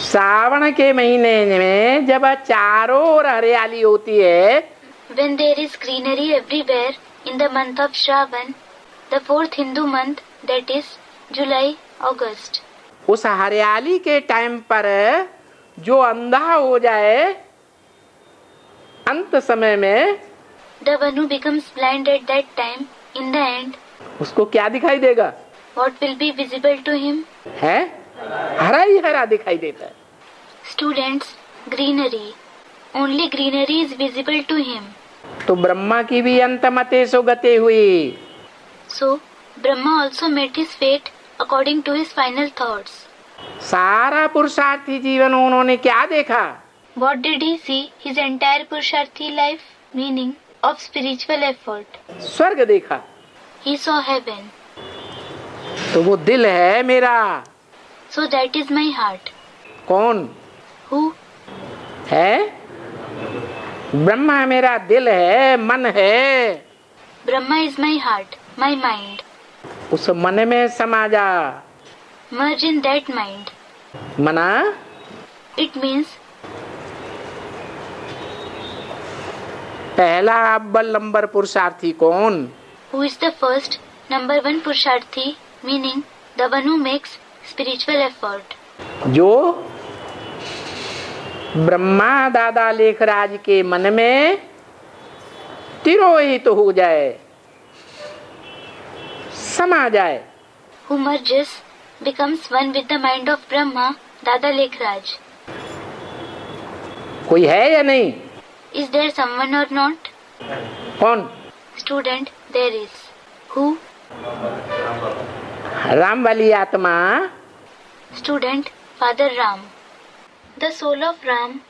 सावन के महीने में जब चारों ओर हरियाली होती है, when there is greenery everywhere in the month of Shravan, the fourth Hindu month, that is July, August. उस हरियाली के टाइम पर जो अंधा हो जाए अंत समय में, the one who becomes blind at that time, in the end, उसको क्या दिखाई देगा? what will be visible to him? है हरा ही हरा दिखाई देता है। Students, greenery. Only greenery is visible to him. तो ब्रह्मा की भी अंतमते सो गते हुई। So, Brahma also met his fate according to his final thoughts. सारा पुरुषार्थी जीवन उन्होंने क्या देखा? What did he see? His entire Purusharthi life, meaning of spiritual effort. स्वर्ग देखा। He saw heaven. तो वो दिल है मेरा। So that is my heart. कौन Who? है? ब्रह्मा मेरा दिल है, मन है। Brahma is my heart, my mind. उस मन में समा जा। Merge in that mind. मना It means पहला अव्वल नंबर पुरुषार्थी कौन? who is the first, number one Purusharthi, meaning the one who makes spiritual effort. जो ब्रह्मा दादा लेखराज के मन में तिरोहित हो जाए, समा जाए। Who merges, becomes one with the mind of Brahma, Dada Lekhraj. कोई है या नहीं? Is there someone or not? कौन? Student, there is. Who? Ram वाली आत्मा। Student, Father Ram. The soul of Ram.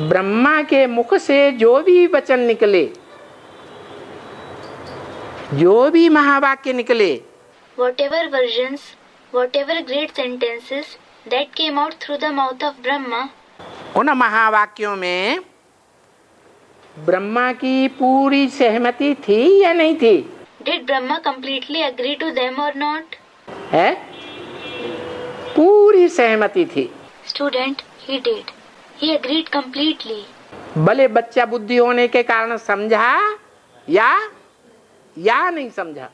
Brahma के मुख से जो भी वचन निकले, जो भी महावाक्य निकले, Whatever versions, whatever great sentences that came out through the mouth of Brahma, उन महावाक्यों में ब्रह्मा की पूरी सहमति थी या नहीं थी? did Brahma completely agree to them or not? है? पूरी सहमति थी। Student, he did. He agreed completely. भले बच्चा बुद्धि होने के कारण समझा या नहीं समझा।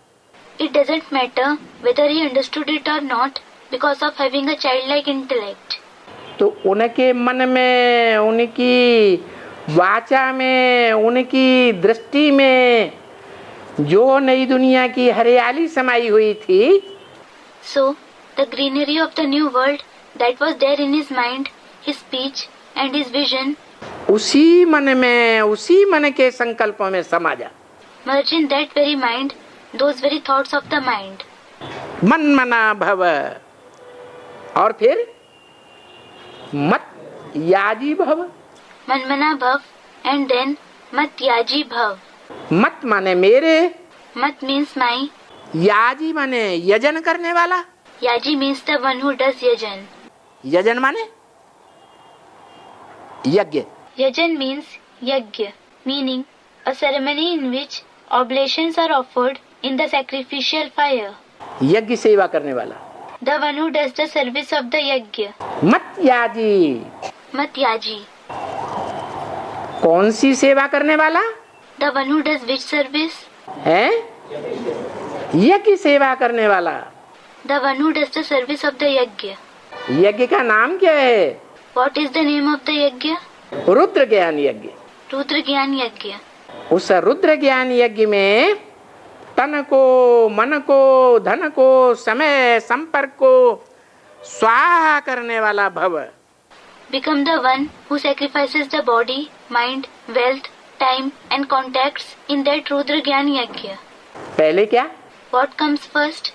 It doesn't matter whether he understood it or not because of having a childlike intellect. तो उनके मन में, उनकी वाचा में, उनकी दृष्टि में जो नई दुनिया की हरियाली समाई हुई थी, So, the greenery of the new world that was there in his mind, his speech and his vision, उसी मन में, उसी मन के संकल्पों में समा जा। merge in that very mind, those very thoughts of the mind. मन मना भव, और फिर मत याजी भव। Manmana bhav and then mat yaji bhav. मत माने मेरे, Mat means my, याजी माने यजन करने वाला। yaji means the one who does yajan. यजन माने यज्ञ। Yajan means yajna, meaning a ceremony in which oblations are offered in the sacrificial fire. यज्ञ सेवा करने वाला। The one who does the service of the yajna. मत याजी Mat yaji. कौन सी सेवा करने वाला The one who does which service? है? यज्ञ सेवा करने वाला। The one who does the service of the yajna. यज्ञ का नाम क्या है? What is the name of the yajna? Rudra ज्ञान यज्ञ। Rudra Gyan Yajna. उस रुद्र ज्ञान यज्ञ में तन को, मन को, धन को, समय, संपर्क को स्वाहा करने वाला भव। Become the one who sacrifices the body, mind, wealth, time and contacts in that Rudra Gyan Yajna. पहले क्या? What comes first?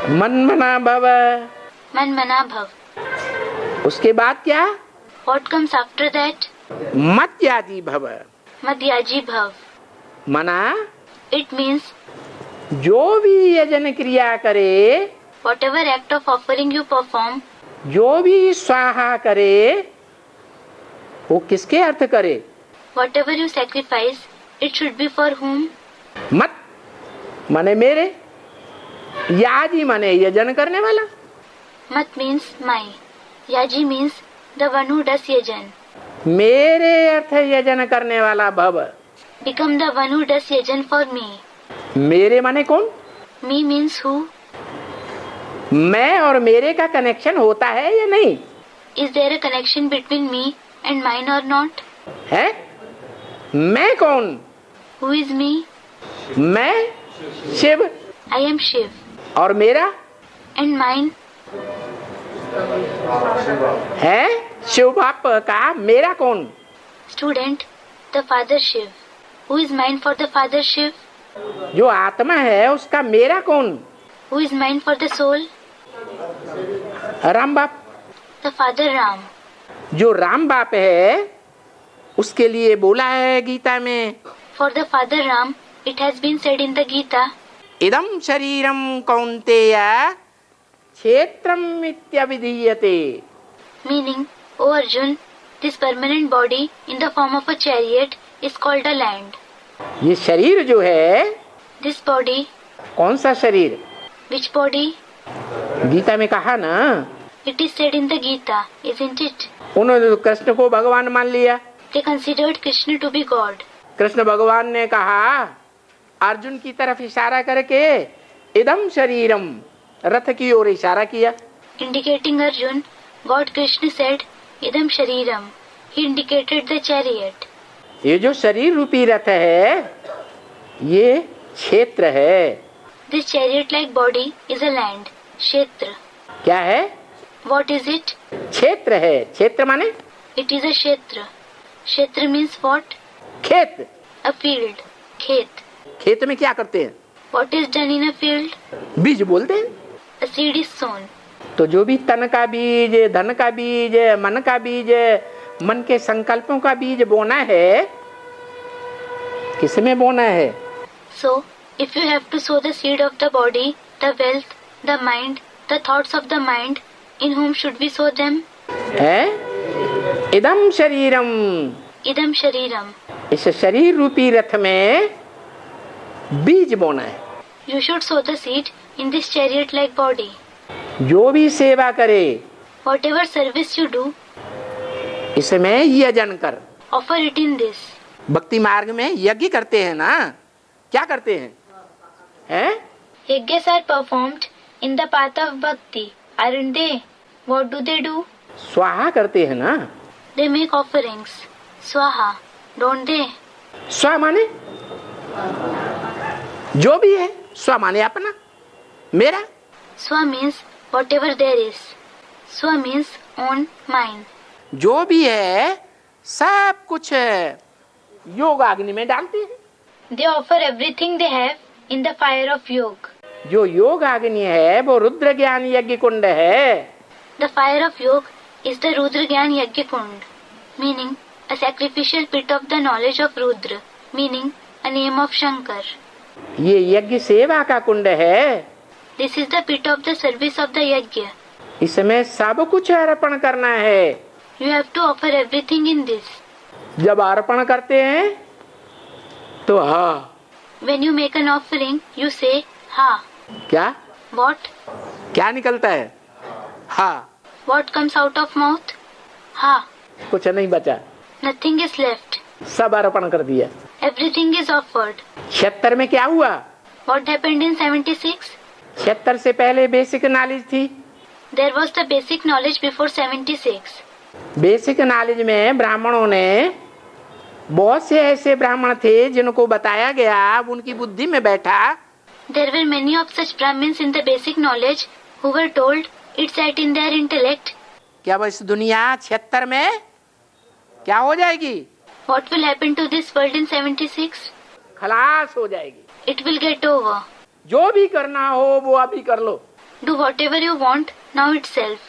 मन मना भव। Manmana Bhav. उसके बाद क्या? What comes after that? मत यादी भव। Madhyaji Bhav. मना It means जो भी यजन क्रिया करे, whatever act of offering you perform, जो भी स्वाहा करे, वो किसके अर्थ करे? whatever you sacrifice, it should be for whom? मत माने मेरे, याजी माने यजन करने वाला। Mat means my. Yaji means the one who does yajan. मेरे अर्थ यजन करने वाला भव। Become the one who does yajan for me. मेरे माने कौन? Me means who? मैं और मेरे का कनेक्शन होता है या नहीं? Is there a connection between me and mine or not? है? मैं कौन? Who is me? मैं शिव। I am Shiv. और मेरा? And mine? है शिव बाप का मेरा कौन? Student, the Father Shiv. Who is mine for the Father Shiv? जो आत्मा है उसका मेरा कौन? Who is mine for the soul? Ram बाप। The Father Ram. जो राम बाप है उसके लिए बोला है गीता में, For the Father Ram, it has been said in the Gita, इदं शरीरम कौन्तेय क्षेत्रम इत्यभिधीयते। meaning, O Arjun, this permanent body in the form of a chariot is called a land. ये शरीर जो है, This body, कौन सा शरीर? which body? गीता में कहा ना, It is said in the Gita, isn't it? उन्होंने तो कृष्ण को भगवान मान लिया। They considered Krishna to be God. Krishna भगवान ने कहा अर्जुन की तरफ इशारा करके इदम शरीरम, रथ की ओर इशारा किया। Indicating Arjun, God Krishna said, Idam Shariram. He indicated the chariot. ये जो शरीर रूपी रथ है ये क्षेत्र है। This chariot-like body is a land, Kshetra. क्या है? What is it? क्षेत्र है। क्षेत्र माने It is a Kshetra. Kshetra means what? खेत। A field, Khet. खेत में क्या करते हैं? What is done in a field? बीज बोलते हैं। A seed is sown. तो जो भी तन का बीज, धन का बीज, मन का बीज, मन के संकल्पों का बीज बोना है, किसमें बोना है? So, if you have to sow the seed of the body, the wealth, the mind, the thoughts of the mind, in whom should we sow them? है इदम शरीरम। Idam Shariram. इस शरीर रूपी रथ में बीज बोना है। You should sow the seed in this chariot-like body. जो भी सेवा करे Whatever service you do, इसमें यजन कर। offer it in this. भक्ति मार्ग में यज्ञ करते हैं ना, क्या करते हैं? हैं? Yajnas are performed in the path of bhakti, aren't they? What do they do? स्वाहा करते हैं ना। They make offerings. Swaha, don't they? स्व माने जो भी है, स्व माने अपना, मेरा। Swa means whatever there is. Swa means own, mine. जो भी है सब कुछ योग अग्नि में डालते हैं। They offer everything they have in the fire of yoga. जो योग अग्नि है वो रुद्र ज्ञान यज्ञ कुंड है। The fire of yoga is the Rudra Gyan Yajna Kund, meaning a sacrificial pit of the knowledge of Rudra, meaning a name of Shankar. ये यज्ञ सेवा का कुंड है। This is the pit of the service of the yajna. इसमें सब कुछ अर्पण करना है। You have to offer everything in this. जब अर्पण करते हैं तो हाँ, When you make an offering, you say Ha. क्या What? क्या निकलता है? हाँ, What comes out of mouth? Ha. कुछ नहीं बचा, Nothing is left. सब अर्पण कर दिया। Everything is offered. 76 में क्या हुआ? What happened in 76? 76 से पहले बेसिक नॉलेज थी। There was the basic knowledge before 76. Basic knowledge में ब्राह्मणों ने, बहुत से ऐसे ब्राह्मण थे जिनको बताया गया, उनकी बुद्धि में बैठा। There were many of such Brahmins in the basic knowledge who were told it sat in their intellect. क्या बस दुनिया 76 में क्या हो जाएगी? What will happen to this world in 76? खलास हो जाएगी। It will get over. जो भी करना हो वो अभी कर लो। Do whatever you want now itself.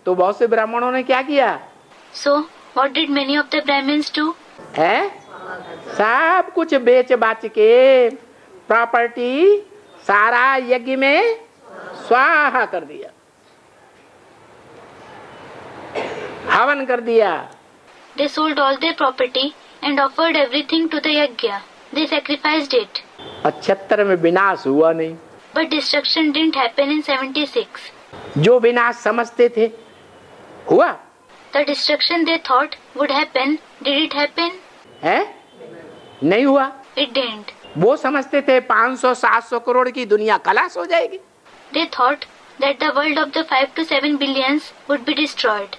तो बहुत से ब्राह्मणों ने क्या किया So, what did many of the Brahmins do? है? सब कुछ बेच बाच के प्रॉपर्टी सारा यज्ञ में स्वाहा कर दिया, हवन कर दिया। They sold all their property and offered everything to the yajna. They sacrificed it. 76 में विनाश हुआ नहीं। But destruction didn't happen in 76. जो विनाश समझते थे हुआ। The destruction they thought would happen, did it happen? है? नहीं हुआ। It didn't. वो समझते थे 500-700 करोड़ की दुनिया खलास हो जाएगी। They thought that the world of the 5 to 7 billions would be destroyed.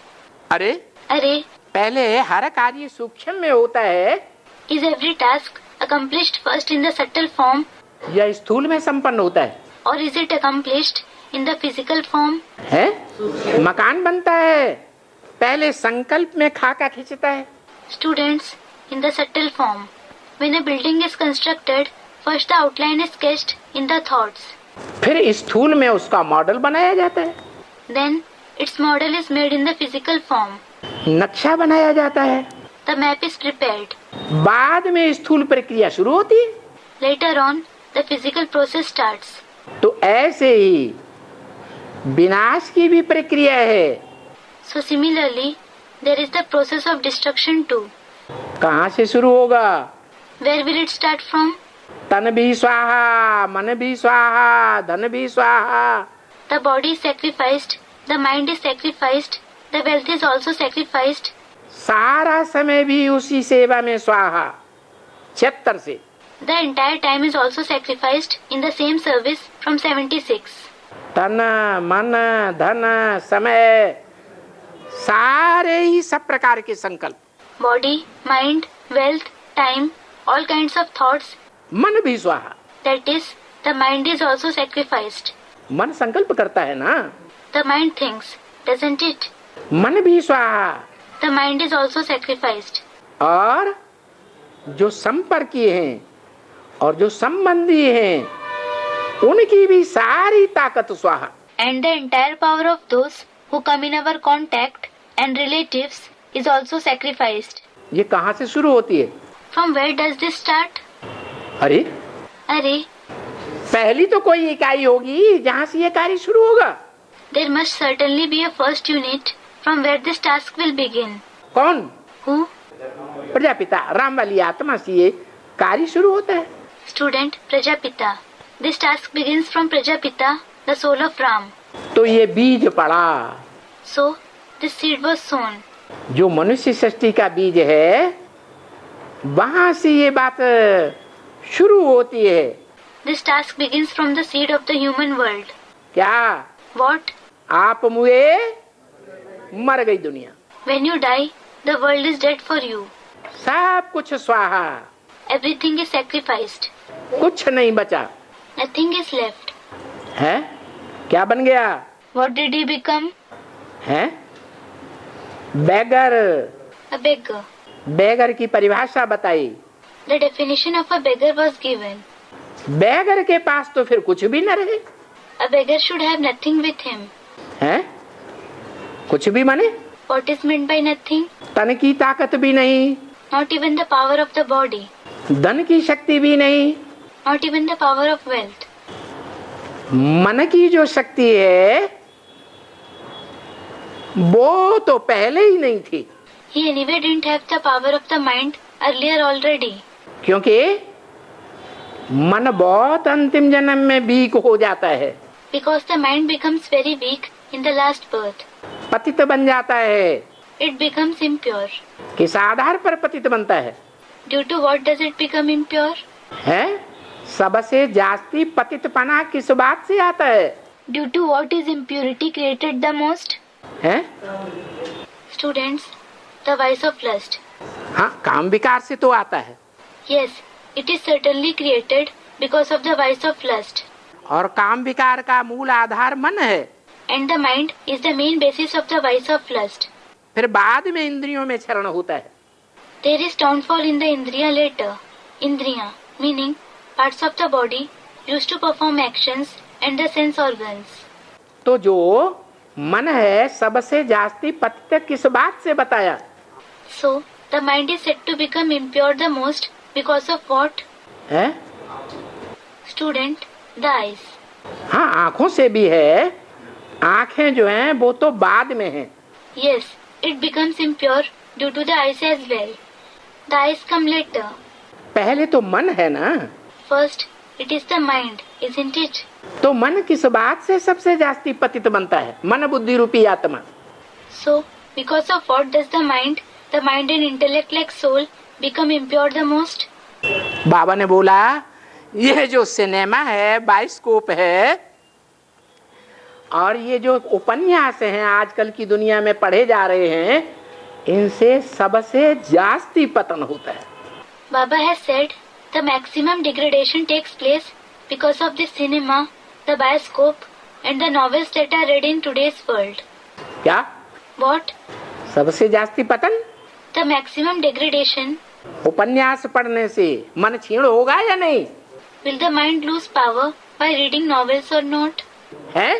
अरे अरे, पहले हर कार्य सूक्ष्म में होता है is every task accomplished first in the subtle form, या स्थूल में संपन्न होता है? or is it accomplished in the physical form? है? मकान बनता है पहले संकल्प में खाका खींचता है। Students, in the subtle form. When a building is constructed, first the outline is sketched in the thoughts. फिर स्थूल में उसका मॉडल बनाया जाता है, Then its model is made in the physical form. नक्शा बनाया जाता है, The map is prepared. बाद में स्थूल प्रक्रिया शुरू होती है। Later on, the physical process starts. तो ऐसे ही विनाश की भी प्रक्रिया है। So similarly, there is the process of destruction too. कहाँ से शुरू होगा? Where will it start from? तन भी स्वाहा, मन भी स्वाहा, धन भी स्वाहा। The body is sacrificed, the mind is sacrificed, the wealth is also sacrificed. सारा समय भी उसी सेवा में स्वाहा, 76 से। The entire time is also sacrificed in the same service from 76. तन मन धन समय सारे ही सब प्रकार के संकल्प। Body, mind, wealth, time, all kinds of thoughts. मन भी स्वाहा। That is, the mind is also sacrificed. मन संकल्प करता है ना, The mind thinks, doesn't it? मन भी स्वाहा। The mind is also sacrificed. और जो संपर्की हैं और जो संबंधी हैं उनकी भी सारी ताकत स्वाहा। And the entire power of those who come in our contact and relatives is also sacrificed. ये कहाँ से शुरू होती है? From where does this start? अरे Array, पहली तो कोई इकाई होगी जहाँ से ये कार्य शुरू होगा। there must certainly be a first unit from where this task will begin. कौन? Who? प्रजापिता राम वाली आत्मा से ये कार्य शुरू होता है। Student Prajapita. This task begins from Prajapita, the soul of Ram. तो ये बीज पड़ा, So, this seed was sown. जो मनुष्य सृष्टि का बीज है वहां से ये बात शुरू होती है। This task begins from the seed of the human world. क्या? What? आप मुए मर गई दुनिया, When you die, the world is dead for you. सब कुछ स्वाहा, Everything is sacrificed. कुछ नहीं बचा Nothing is left. है। क्या बन गया? What did he become? है बेगर। A beggar. बेगर की परिभाषा बताई। The definition of a beggar was given. बेगर के पास तो फिर कुछ भी न रहे। A beggar should have nothing with him. है कुछ भी माने What is meant by nothing? तन की ताकत भी नहीं, Not even the power of the body. धन की शक्ति भी नहीं, Not even the power of wealth. मन की जो शक्ति है वो तो पहले ही नहीं थी। He anyway didn't have the power of the mind earlier already. क्योंकि मन बहुत अंतिम जन्म में वीक हो जाता है, Because the mind becomes very weak in the last birth. पतित बन जाता है। It becomes impure. किस आधार पर पतित बनता है? Due to what does it become impure? है सबसे जास्ती पतितपना किस बात से आता है? Due to what is impurity created the most? है Students, the vice of lust. हाँ, काम विकार से तो आता है। Yes, it is certainly created because of the vice of lust. और काम विकार का मूल आधार मन है। And the mind is the main basis of the vice of lust. फिर बाद में इंद्रियों में क्षरण होता है। There is downfall in the indriya later. Indriya, meaning parts of the body used to perform actions and the sense organs. तो जो मन है सबसे जास्ती पतित किस बात से बताया? So, the mind is said to become impure the most because of what? है Student, the eyes. हाँ, आँखों से भी है। आँखें जो हैं वो तो बाद में हैं। Yes, it becomes impure due to the eyes as well. The eyes come later. पहले तो मन है ना। First, it is the mind, isn't it? तो मन किस बात से सबसे जास्ती पतित बनता है? मन बुद्धि रूपी आत्मा। So, Because of what does the mind and intellect like soul become impure the most? बाबा ने बोला ये जो सिनेमा है, बाइस्कोप है, और ये जो उपन्यास हैं आजकल की दुनिया में पढ़े जा रहे हैं, इनसे सबसे जास्ती पतन होता है. Baba has said the maximum degradation takes place because of the cinema, the bioscope and the novels that are read in today's world. क्या? What? सबसे जास्ती पतन? The maximum degradation. उपन्यास पढ़ने से मन क्षीण होगा या नहीं? Will the mind lose power by reading novels or not? है?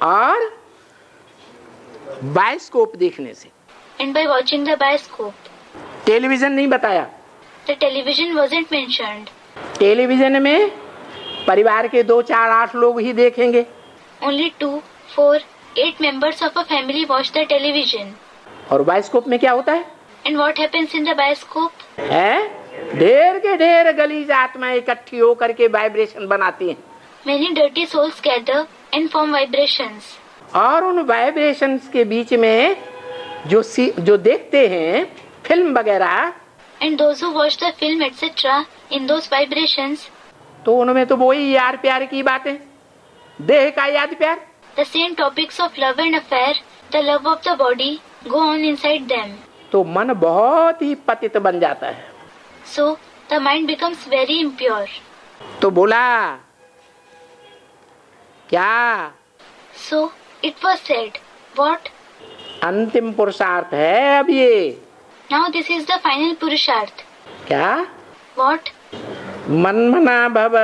और बाइस्कोप देखने से. And by watching the bioscope. Television नहीं बताया. The television wasn't mentioned. Television में परिवार के 2, 4, 8 लोग ही देखेंगे. Only 2, 4, 8 members of a family watch the television. और बाइस्कोप में क्या होता है? And what happens in the bioscope? है ढेर के ढेर गलीज आत्माएं इकट्ठी होकर के वाइब्रेशन बनाती हैं. Many dirty souls gather and form vibrations. और उन वाइब्रेशंस के बीच में जो देखते हैं फिल्म वगैरह, And those who watch the film etc. in those vibrations, तो उनमें तो वही यार प्यार की बातें, देह का याद प्यार. the same topics of love and affair, the love of the body, go on inside them. तो मन बहुत ही पतित बन जाता है. So the mind becomes very impure. तो बोला क्या? So it was said, what? अंतिम पुरुषार्थ है अब ये. Now this is the final purusharth. क्या? What? मनमना भव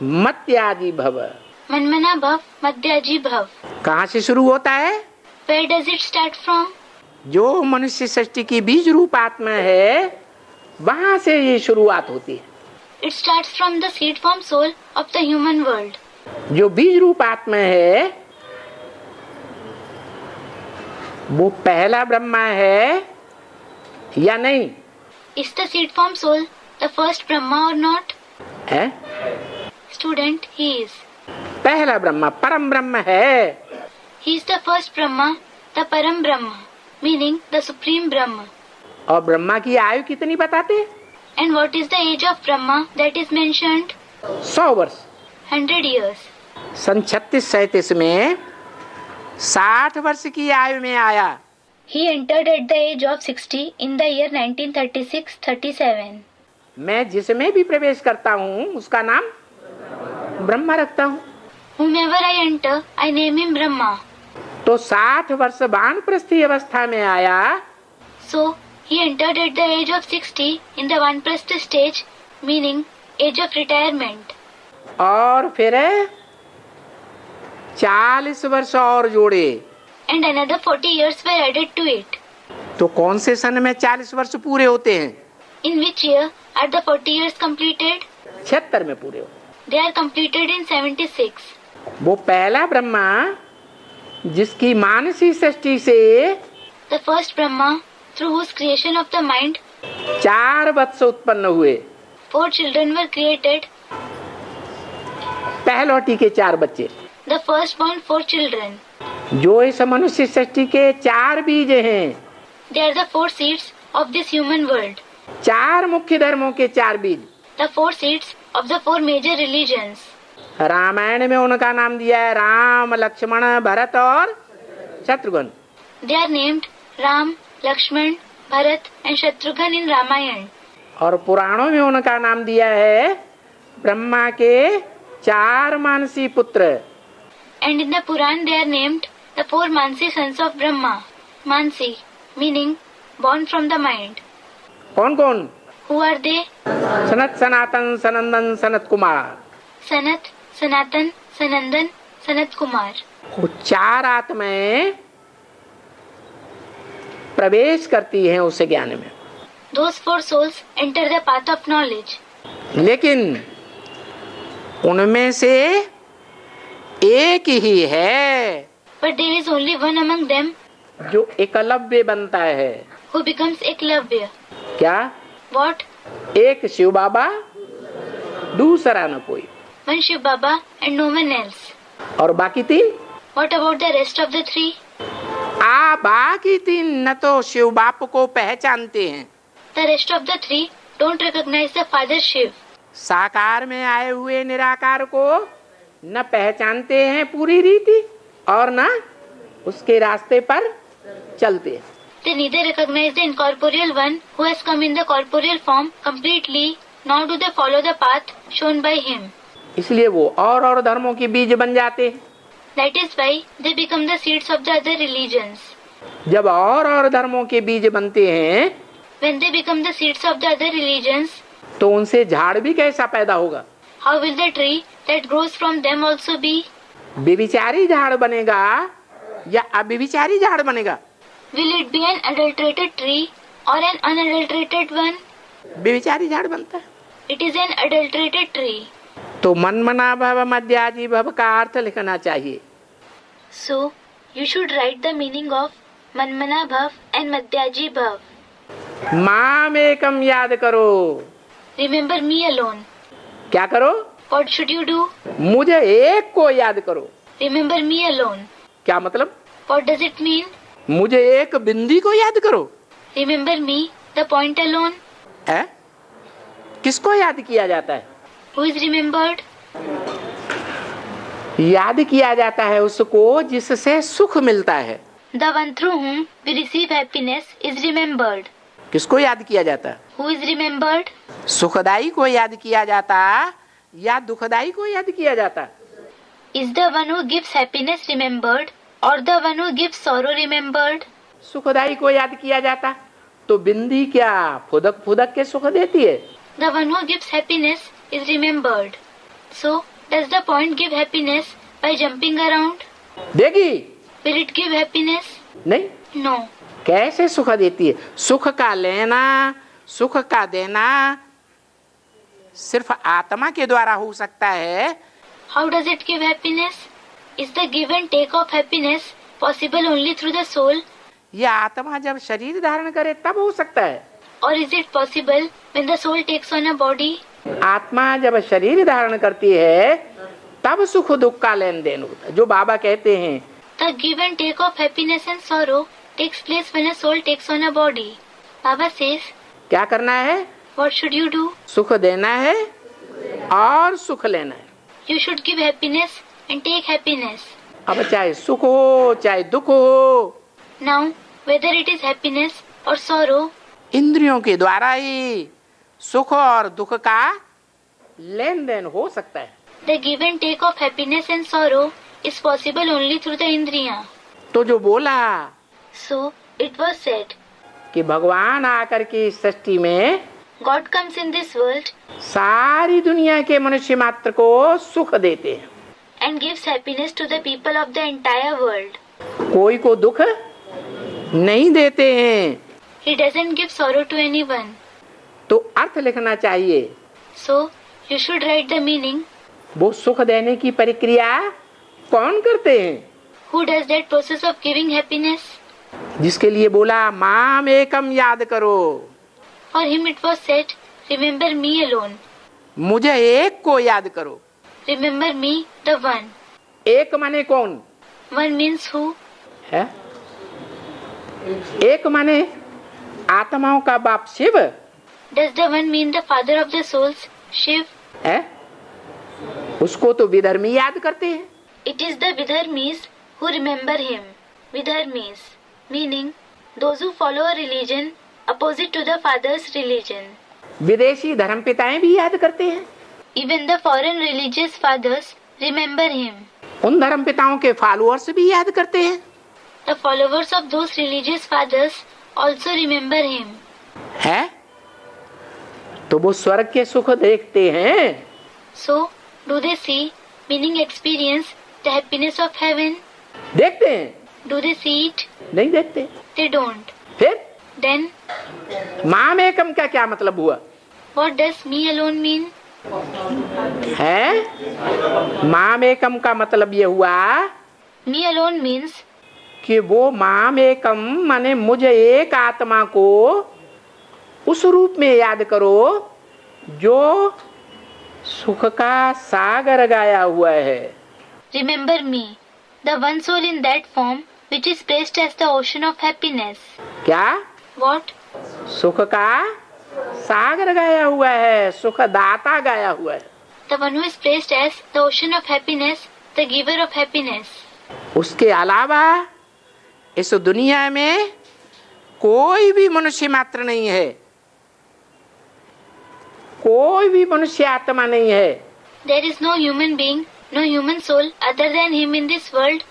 मत्याजी भव. Manmana bhav, madhyaji bhav. कहाँ से शुरू होता है? Where does it start from? जो मनुष्य सृष्टि की बीज रूप आत्मा है, वहां से ये शुरुआत होती है. It starts from the seed form soul of the human world. जो बीज रूप आत्मा है वो पहला ब्रह्मा है या नहीं? Is the seed form soul the first Brahma or not? है? Student, he is. पहला ब्रह्मा परम ब्रह्म है. He is the first Brahma, the Param Brahma, meaning the Supreme Brahma. और ब्रह्मा की आयु कितनी बताते? And what is the age of Brahma that is mentioned? 100 वर्ष. 100 years. सन 36-37 में 60 वर्ष की आयु में आया. He entered at the age of 60 in the year 1936-37. मैं जिसमें भी प्रवेश करता हूँ उसका नाम ब्रह्मा रखता हूँ. Whomever I enter, I name him Brahma. तो 60 वर्ष वानप्रस्थी अवस्था में आया. So he entered at the age of 60 in the Vanprastha stage, meaning age of retirement. और फिर 40 वर्ष और जोड़े. And another 40 years were added to it. तो कौन से सन में 40 वर्ष पूरे होते हैं? In which year are the 40 years completed? 76 में पूरे होते. They are completed in 76. वो पहला ब्रह्मा जिसकी मानसी सृष्टि से The first Brahma, through whose creation of the mind 4 वत्स उत्पन्न हुए. 4 children were created. पहलौटी के 4 बच्चे. The firstborn 4 children. जो इस मनुष्य सृष्टि के 4 बीज हैं. They are the 4 seeds of this human world. 4 मुख्य धर्मों के 4 बीज. The 4 seeds of the 4 major religions. Ramayan में उनका नाम दिया है राम, लक्ष्मण, भरत और Shatrughan. They are named Ram, Lakshman, Bharat and Shatrughan in Ramayana. और पुराणों में उनका नाम दिया है ब्रह्मा के 4 मानसी पुत्र. And in the Puran they are named the 4 Mansi sons of Brahma. Mansi, meaning born from the mind. कौन कौन? Who are they? Sanat, Sanatan, Sanandan, Sanat Kumar. Sanat, Sanatan, Sanandan, Sanat Kumar. वो 4 आत्माएं प्रवेश करती हैं उस ज्ञान में. Those 4 souls enter the path of knowledge. लेकिन उनमें से एक ही है But there is only one among them जो एकलव्य बनता है. who becomes Eklavya. क्या? What? एक शिव बाबा, दूसरा न कोई. One Shiv Baba and no one else. और बाकी 3? What about the rest of the 3? बाकी 3 न तो शिव बाप को पहचानते हैं, The rest of the 3 don't recognize the Father Shiv. साकार में आए हुए निराकार को न पहचानते हैं पूरी रीति और न उसके रास्ते पर चलते हैं। They neither recognize the incorporeal one who has come in the corporeal form completely, nor do they follow the path shown by him. इसलिए वो और धर्मों के बीज बन जाते हैं। That is why they become the seeds of the other religions. जब और धर्मों के बीज बनते हैं, When they become the seeds of the other religions, तो उनसे झाड़ भी कैसा पैदा होगा? how will the tree that grows from them also be? व्यभिचारी झाड़ बनेगा या अव्यभिचारी झाड़ बनेगा? Will it be an adulterated tree or an unadulterated one? व्यभिचारी झाड़ बनता है। It is an adulterated tree. तो मनमना भव मध्याजी भव का अर्थ लिखना चाहिए। So, you should write the meaning of Manmana Bhav and Madhyaji Bhav. माम एकम याद करो। Remember me alone. क्या करो? What should you do? मुझे एक को याद करो। Remember me alone. क्या मतलब? What does it mean? मुझे एक बिंदी को याद करो। Remember me, the point alone. है? किसको याद किया जाता है? Who is remembered? याद किया जाता है उसको जिससे सुख मिलता है। The one through whom we receive happiness is remembered. किसको याद किया जाता है? Who is remembered? सुखदाई को याद किया जाता या दुखदाई को याद किया जाता? Is the one who gives happiness remembered or the one who gives sorrow remembered? सुखदाई को याद किया जाता तो बिंदी क्या फुदक फुदक के सुख देती है? The one who gives happiness is remembered. So, does the point give happiness by jumping around? देगी? Will it give happiness? नहीं। No. कैसे सुख देती है? सुख का लेना, सुख का देना सिर्फ आत्मा के द्वारा हो सकता है। How does it give happiness? Is the give and take of happiness possible only through the soul? यह आत्मा जब शरीर धारण करे तब हो सकता है। Or is it possible when the soul takes on a body? आत्मा जब शरीर धारण करती है तब सुख दुख का लेन देन होता है। जो बाबा कहते हैं The give and take of happiness and sorrow takes place when a soul takes on a body. Baba says, क्या करना है? what should you do? सुख देना है और सुख लेना है। You should give happiness and take happiness. अब चाहे सुख हो चाहे दुख हो, Now, whether it is happiness or sorrow, इंद्रियों के द्वारा ही सुख और दुख का लेन देन हो सकता है। the give and take of happiness and sorrow is possible only through the indriya. तो जो बोला So, it was said, कि भगवान आकर के इस सृष्टि में God comes in this world सारी दुनिया के मनुष्य मात्र को सुख देते हैं, and gives happiness to the people of the entire world. कोई को दुख नहीं देते हैं। He doesn't give sorrow to anyone. तो अर्थ लिखना चाहिए। So, you should write the meaning. वो सुख देने की प्रक्रिया कौन करते हैं? Who does that process of giving happiness? जिसके लिए बोला माम एकम याद करो। For him it was said, remember me alone. मुझे एक को याद करो। Remember me, the one. एक माने कौन One means who? है? एक माने आत्माओं का बाप Shiv Does the one mean the father of the souls, Shiv? है? उसको तो विधर्मी याद करते हैं। It is the Vidharmis who remember him. Vidharmis, meaning those who follow a religion opposite to the father's religion. विदेशी धर्मपिताएं भी याद करते हैं। Even the foreign religious fathers remember him. उन धर्मपिताओं के फॉलोअर्स भी याद करते हैं। The followers of those religious fathers also remember him. है? तो वो स्वर्ग के सुख देखते हैं। So, do they see, meaning experience, the happiness of heaven? देखते हैं? Do they see it? नहीं देखते। They don't. फिर Then, माम एकम का क्या मतलब हुआ? what does me alone mean? है? माम एकम का मतलब ये हुआ Me alone means कि वो माम एकम माने मुझे एक आत्मा को उस रूप में याद करो जो सुख का सागर गाया हुआ है। remember me, the one soul in that form which is praised as the ocean of happiness. क्या? What? सुख का सागर गाया हुआ है, सुखदाता गाया हुआ है। The one who is praised as the ocean of happiness, the giver of happiness. उसके अलावा इस दुनिया में कोई भी मनुष्य मात्र नहीं है, कोई भी मनुष्य आत्मा नहीं है There is no human being, no human soul other than him in this world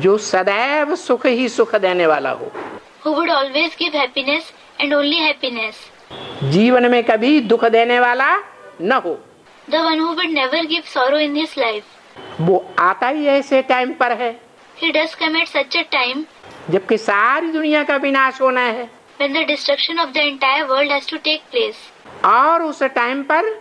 जो सदैव सुख ही सुख देने वाला हो, who would always give happiness and only happiness. जीवन में कभी दुख देने वाला न हो। The one who would never give sorrow in his life. वो आता ही ऐसे टाइम पर है He does come at such a time जबकि सारी दुनिया का विनाश होना है, when the destruction of the entire world has to take place. और उस टाइम पर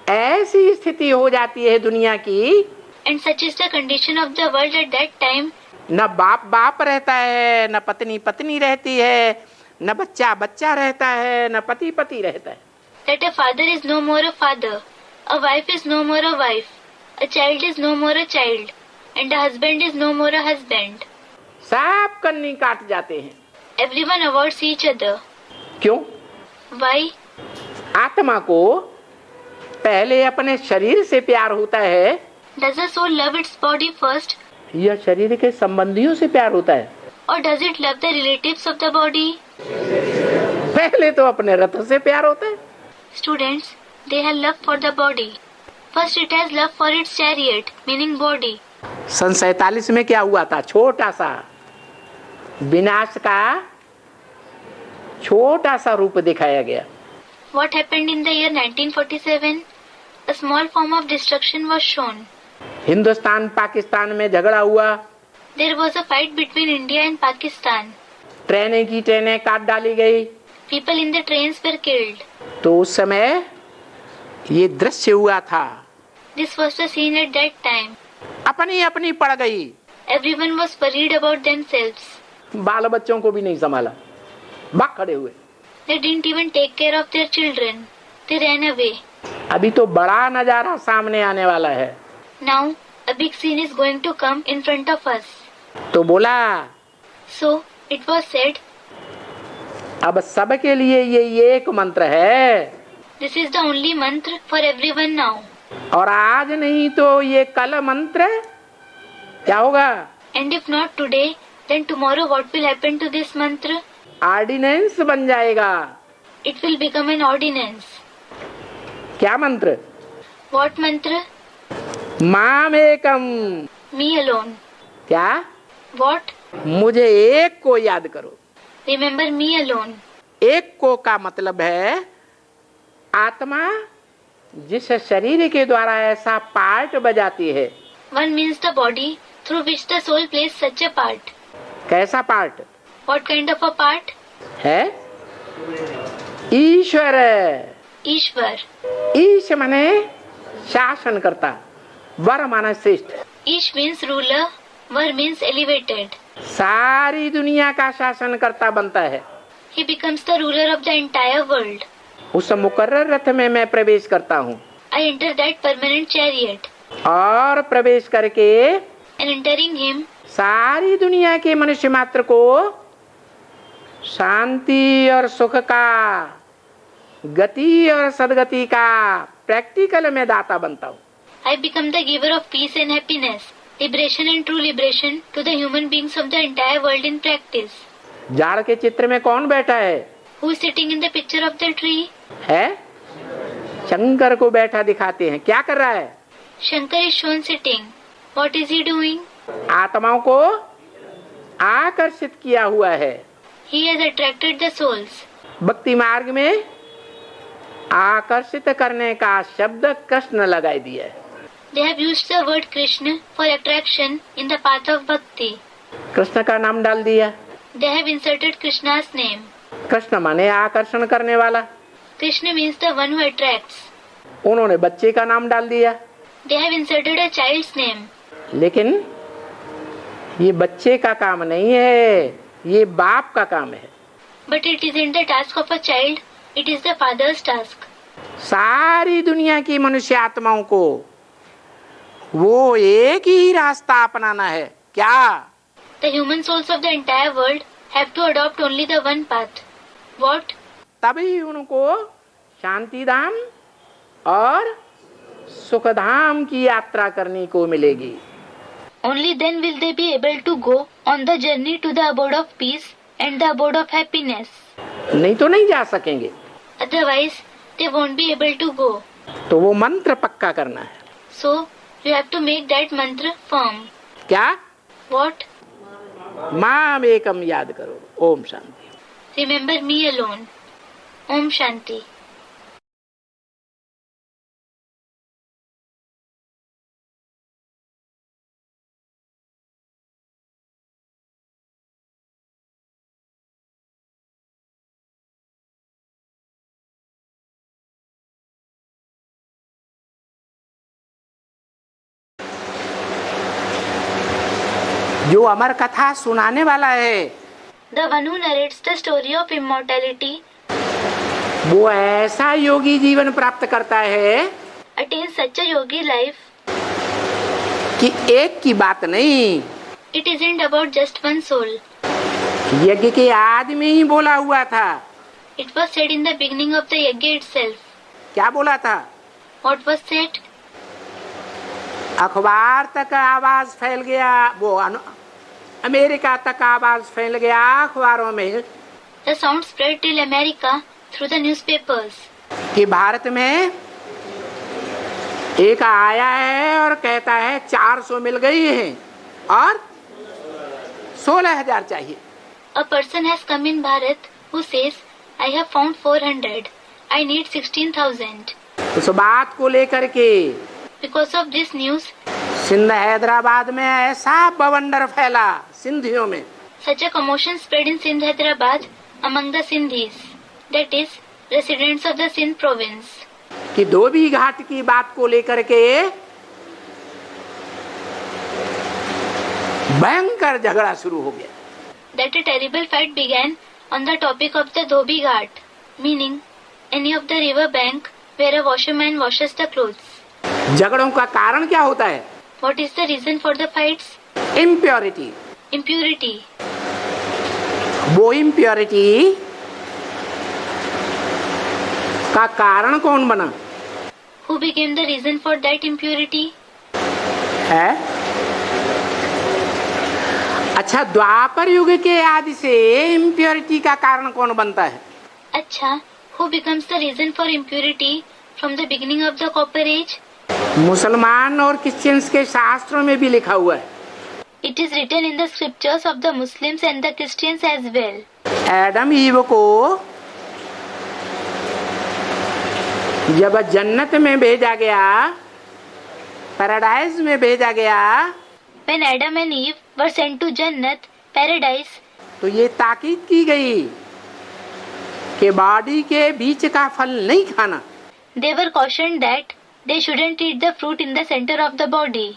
ऐसी स्थिति हो जाती है दुनिया की, And such is the condition of the world at that time न बाप बाप रहता है, न पत्नी पत्नी रहती है, न बच्चा बच्चा रहता है, न पति पति रहता है। that a father is no more a father, a wife is no more a wife, a child is no more a child, and a husband is no more a husband. सब कन्नी काट जाते हैं। Everyone avoids each other. क्यों? Why? आत्मा को पहले अपने शरीर से प्यार होता है, Does the soul love its body first, या शरीर के संबंधियों से प्यार होता है? or does it love the relatives of the body? पहले तो अपने रथ से प्यार होता है। Students, they have love for the body. First it has love for its chariot, meaning body. सन 47 में क्या हुआ था? छोटा सा विनाश का छोटा सा रूप दिखाया गया। What happened in the year 1947? A small form of destruction was shown. Hindustan Pakistan में झगड़ा हुआ, There was a fight between India and Pakistan. ट्रेनें की ट्रेनें काट डाली गई। People in the trains were killed. तो उस समय ये दृश्य हुआ था, This was the scene at that time. अपनी अपनी पड़ गई, Everyone was worried about themselves. बाल बच्चों को भी नहीं संभाला, भाग खड़े हुए। They didn't even take care of their children. They ran away. अभी तो बड़ा नजारा सामने आने वाला है। Now, a big scene is going to come in front of us. तो बोला So, it was said, अब सबके लिए ये एक मंत्र है, this is the only mantra for everyone now. और आज नहीं तो ये कल मंत्र क्या होगा? And if not today, then tomorrow what will happen to this mantra? Ordinance बन जाएगा। It will become an ordinance. क्या मंत्र? What mantra? माम एकम। Me alone. क्या? What? मुझे एक को याद करो। Remember me alone. एक को का मतलब है आत्मा जिस शरीर के द्वारा ऐसा पार्ट बजाती है। One means the body through which the soul plays such a part. कैसा part What kind of a part? है? ईश्वर। Ishvar. ईश माने शासन करता, वर माना श्रेष्ठ। Ish means ruler, Var means elevated. सारी दुनिया का शासन करता बनता है। He becomes the ruler of the entire world. उस मुकर्रर रथ में मैं प्रवेश करता हूँ, I enter that permanent chariot, और प्रवेश करके and entering him, सारी दुनिया के मनुष्य मात्र को शांति और सुख का, गति और सदगति का प्रैक्टिकल में दाता बनता हूँ। I become the giver of peace and happiness, liberation and true liberation to the human beings of the entire world in practice. झाड़ के चित्र में कौन बैठा है? Who is sitting in the picture of the tree? है शंकर को बैठा दिखाते हैं। क्या कर रहा है? Shankar is shown sitting. What is he doing? आत्माओं को आकर्षित किया हुआ है। He has attracted the souls. भक्ति मार्ग में आकर्षित करने का शब्द कृष्ण लगाई दिया है। They have used the word Krishna for attraction in the path of bhakti. Krishna का नाम डाल दिया। They have inserted Krishna's name. Krishna माने आकर्षण करने वाला। Krishna means the one who attracts. उन्होंने बच्चे का नाम डाल दिया। They have inserted a child's name. लेकिन ये बच्चे का काम नहीं है, ये बाप का काम है। But it isn't the task of a child, it is the father's task. सारी दुनिया की मनुष्य आत्माओं को वो एक ही रास्ता अपनाना है। क्या? The human souls of the entire world have to adopt only the one path. What? तभी उनको शांति धाम और सुखधाम की यात्रा करने को मिलेगी. Only then will they be able to go on the journey to the abode of peace and the abode of happiness. नहीं तो नहीं जा सकेंगे. Otherwise, they won't be able to go. तो वो मंत्र पक्का करना है. So, you have to make that mantra firm. क्या? What? माम एकम याद करो. Om Shanti. Remember me alone. Om Shanti. जो अमर कथा सुनाने वाला है, The one who narrates the story of immortality वो ऐसा योगी जीवन प्राप्त करता है attains such a yogi life. कि एक की बात नहीं, It isn't about just one soul. यज्ञ के आदि में ही बोला हुआ था. It was said in the beginning of the yajna itself. क्या बोला था? What was said? अखबार तक आवाज फैल गया, वो अमेरिका तक आवाज फैल गया अखबारों में The sound spread till America through the newspapers. कि भारत में एक आया है और कहता है 400 मिल गई हैं और 16,000 चाहिए. A person has come in Bharat who says, I have found 400. I need 16,000. उस बात को लेकर के Because of this news, Sindh Hyderabad में ऐसा बवंडर फैला सिंधियों में. such a commotion spread in Sindh Hyderabad among the Sindhis, that is, residents of the Sindh province. कि धोबी घाट की बात को लेकर के भयंकर झगड़ा शुरू हो गया. That a terrible fight began on the topic of the Dhobi Ghat, meaning any of the river bank where a washerman washes the clothes. झगड़ों का कारण क्या होता है? What is the reason for the fights? Impurity. Impurity. वो impurity का कारण कौन बना Who became the reason for that impurity? है? अच्छा, द्वापर युग के आदि से इम्प्योरिटी का कारण कौन बनता है? Acha, who becomes the reason for impurity from the beginning of the Copper Age? मुसलमान और क्रिश्चियंस के शास्त्रों में भी लिखा हुआ है. It is written in the scriptures of the Muslims and the Christians as well. Adam Eve को जब जन्नत में भेजा गया, पैराडाइज में भेजा गया, When Adam and Eve were sent to Jannat, paradise, तो ये ताकीद की गई कि बॉडी के बीच का फल नहीं खाना. they were cautioned that they shouldn't eat the fruit in the center of the body.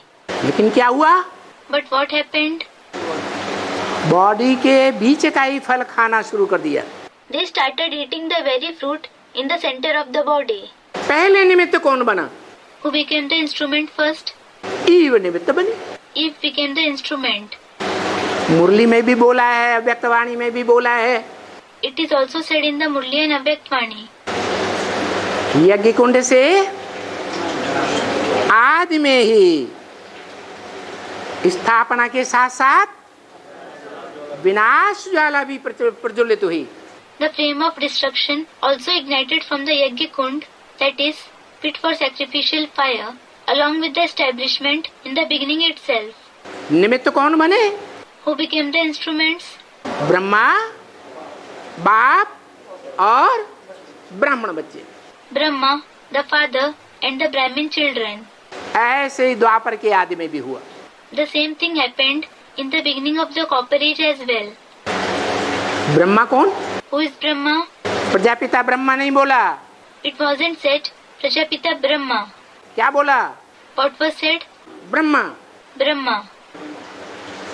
लेकिन क्या हुआ? But what happened? बॉडी के बीच का ही फल खाना शुरू कर दिया. They started eating the very fruit in the center of the body. पहले निमित्त कौन बना? Who became the instrument first? Eve निमित्त बनी. Eve became the instrument. मुरली में भी बोला है, व्यक्तवाणी में भी बोला है. It is also said in the Murli and Avyaktvani. यज्ञ कुंड से आदि में ही स्थापना के साथ साथ विनाश ज्वाला भी प्रज्वलित हुई. The flame of destruction also ignited from the Yajna Kund, that is, pit for sacrificial fire, along with the establishment in the beginning itself. निमित्त कौन बने? Who became the instruments? Brahma, बाप और ब्राह्मण बच्चे. Brahma, the father, and the Brahmin children. ऐसे ही द्वापर के आदि में भी हुआ. The same thing happened in the beginning of the Copper Age as well. Brahma कौन? Who is Brahma? Prajapita Brahma नहीं बोला. It wasn't said Prajapita Brahma. क्या बोला? What was said? Brahma. Brahma.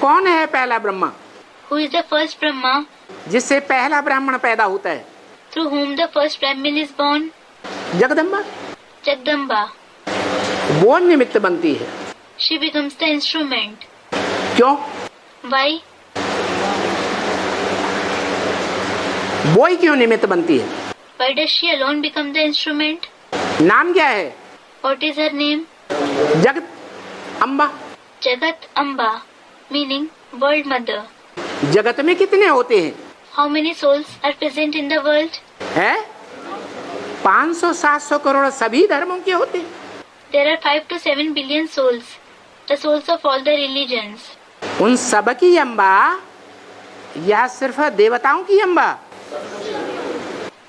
कौन है पहला Brahma? Who is the first Brahma? जिससे पहला ब्राह्मण पैदा होता है. Through whom the first Brahmin is born? Jagdamba. Jagdamba. वो निमित्त बनती है. She becomes the instrument. क्यों? Why? वो ही क्यों निमित्त बनती है? Why does she alone become the instrument? नाम क्या है? What is her name? जगत Amba. Jagat Amba, meaning world mother. जगत में कितने होते हैं? How many souls are present in the world? है 500-700 करोड़ सभी धर्मों के होते हैं। There are 5 to 7 billion souls, the souls of all the religions. उन सब की अम्बा या सिर्फ देवताओं की Amba?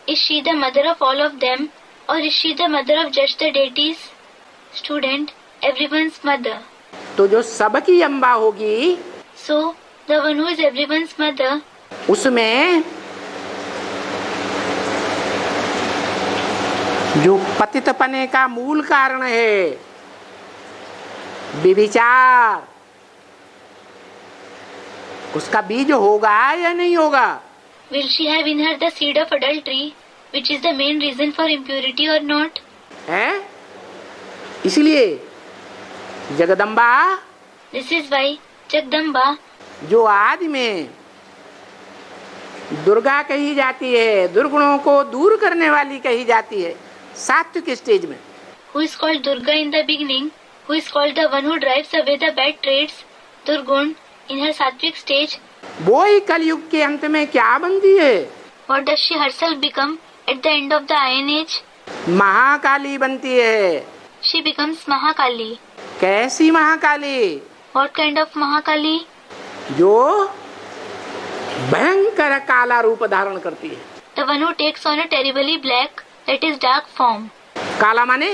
Is she the mother of all of them, or is she the mother of just the deities? Student, everyone's mother. तो जो सब की अम्बा होगी, So, the one who is everyone's mother, उसमें जो पतितपने का मूल कारण है व्यभिचार, उसका बीज होगा या नहीं होगा? will she have in her the seed of adultery, which is the main reason for impurity or not? है इसलिए Jagdamba, This is why Jagdamba, जो आदि में दुर्गा कही जाती है, दुर्गुणों को दूर करने वाली कही जाती है सात्विक स्टेज में, who is called Durga in the beginning, who is called the one who drives away the bad traits, Durgun, in her sattvic stage, वो ही कलयुग के अंत में क्या बनती है? what does she herself become at the end of the Iron Age? Mahakali बनती है। She becomes Mahakali. कैसी Mahakali? What kind of Mahakali? जो भयंकर काला रूप धारण करती है। The one who takes on a terribly black, that is dark form. काला माने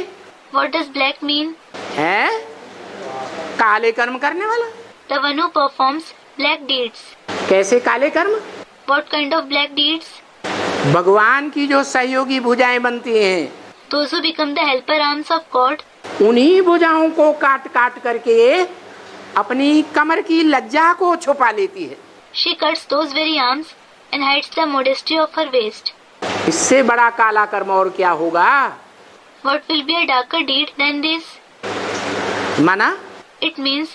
What does black mean? है काले कर्म करने वाला। The one who performs black deeds. कैसे काले कर्म? What kind of black deeds? भगवान की जो सहयोगी भुजाएं बनती हैं, Those who become the helper arms of God, उन्हीं भुजाओं को काट काट करके अपनी कमर की लज्जा को छुपा लेती है। she cuts those very arms and hides the modesty of her waist. इससे बड़ा काला कर्म और क्या होगा? What will be a darker deed than this? माना It means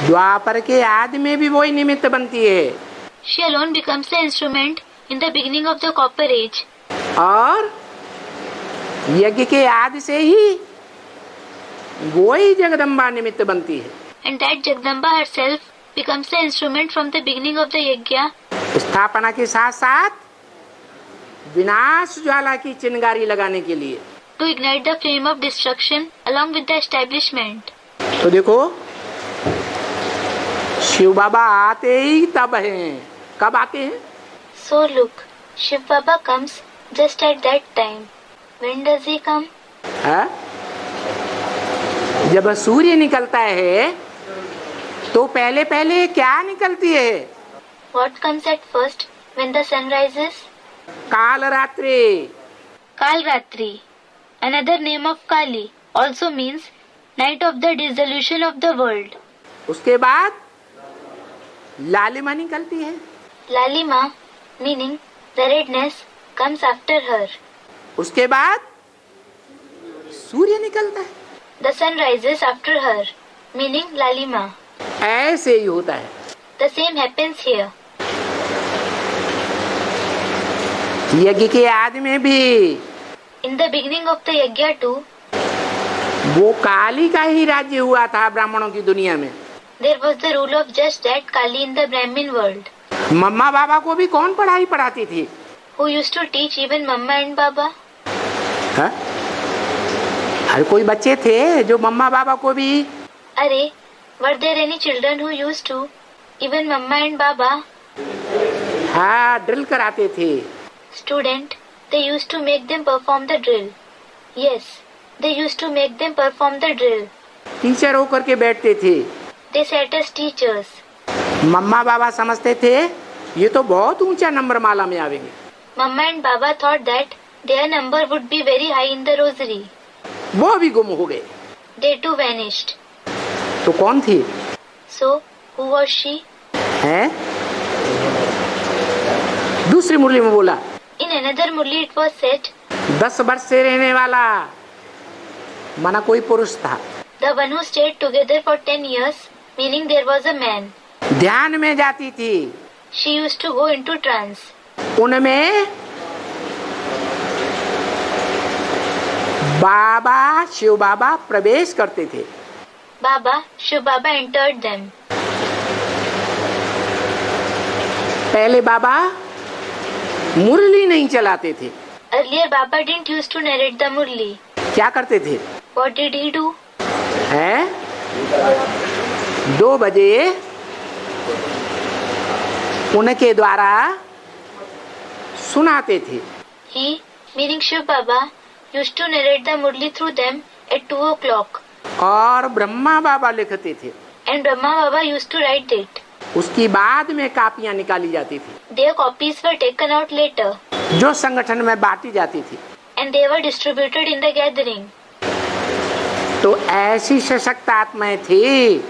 द्वापर के आदि में भी वही निमित्त बनती है she alone becomes the instrument in the beginning of the Copper Age. और यज्ञ के आदि से ही वही जगदम्बा निमित्त बनती है। And that Jagdamba herself becomes the instrument from the beginning of the Yajna, स्थापना के साथ साथ विनाश ज्वाला की चिंगारी लगाने के लिए। to ignite the flame of destruction along with the establishment. तो देखो शिव बाबा आते ही तब हैं। कब आते हैं? So look, Shiv Baba comes just at that time. When does he come? है? जब सूर्य निकलता है तो पहले पहले क्या निकलती है? What comes at first when the sun rises? काल रात्रि। Kalratri, another name of Kali, also means night of the dissolution of the world. उसके बाद लालिमा निकलती है। Lalima, meaning the redness, comes after her. उसके बाद सूर्य निकलता है। The sun rises after her, meaning Lalima. ऐसे ही होता है। The same happens here. यज्ञ के आदि में भी In the beginning of the Yajna too, वो काली का ही राज्य हुआ था ब्राह्मणों की दुनिया में। there was the rule of just that Kali in the Brahmin world. मम्मा बाबा को भी कौन पढ़ाई पढ़ाती थी? Who used to teach even Mamma and Baba? हाँ? हर कोई बच्चे थे जो मम्मा बाबा को भी Arey, were there any children who used to, even Mamma and Baba? हाँ ड्रिल कराते थे। Student, they used to make them perform the drill. Yes, they used to make them perform the drill. Teacher होकर के बैठते थे। They sat as teachers. मम्मा बाबा समझते थे ये तो बहुत ऊंचा नंबर माला में आवेंगे। Mamma and Baba thought that their number would be very high in the rosary. वो भी गुम हो गए। They too vanished. तो कौन थी? So, who was she? है? दूसरी मुरली में बोला In another Murli it was said, 10 वर्ष से रहने वाला माना कोई पुरुष था। the one who stayed together for 10 years, meaning there was a man. ध्यान में जाती थी। She used to go into trance. उनमें बाबा शिव बाबा प्रवेश करते थे। Baba, Shiv Baba entered them. पहले बाबा मुरली नहीं चलाते थे। Earlier, Baba didn't used to narrate the Murli. क्या करते थे? What did he do? है 2 बजे उनके द्वारा सुनाते थे। He, meaning Shiv Baba, used to narrate the Murli through them at 2 o'clock. और ब्रह्मा बाबा लिखते थे। And Brahma Baba used to write it. उसकी बाद में कापियां निकाली जाती थी, Their copies were taken out later. जो संगठन में बांटी जाती थी। And they were distributed in the gathering. तो ऐसी सशक्त आत्माएं थी,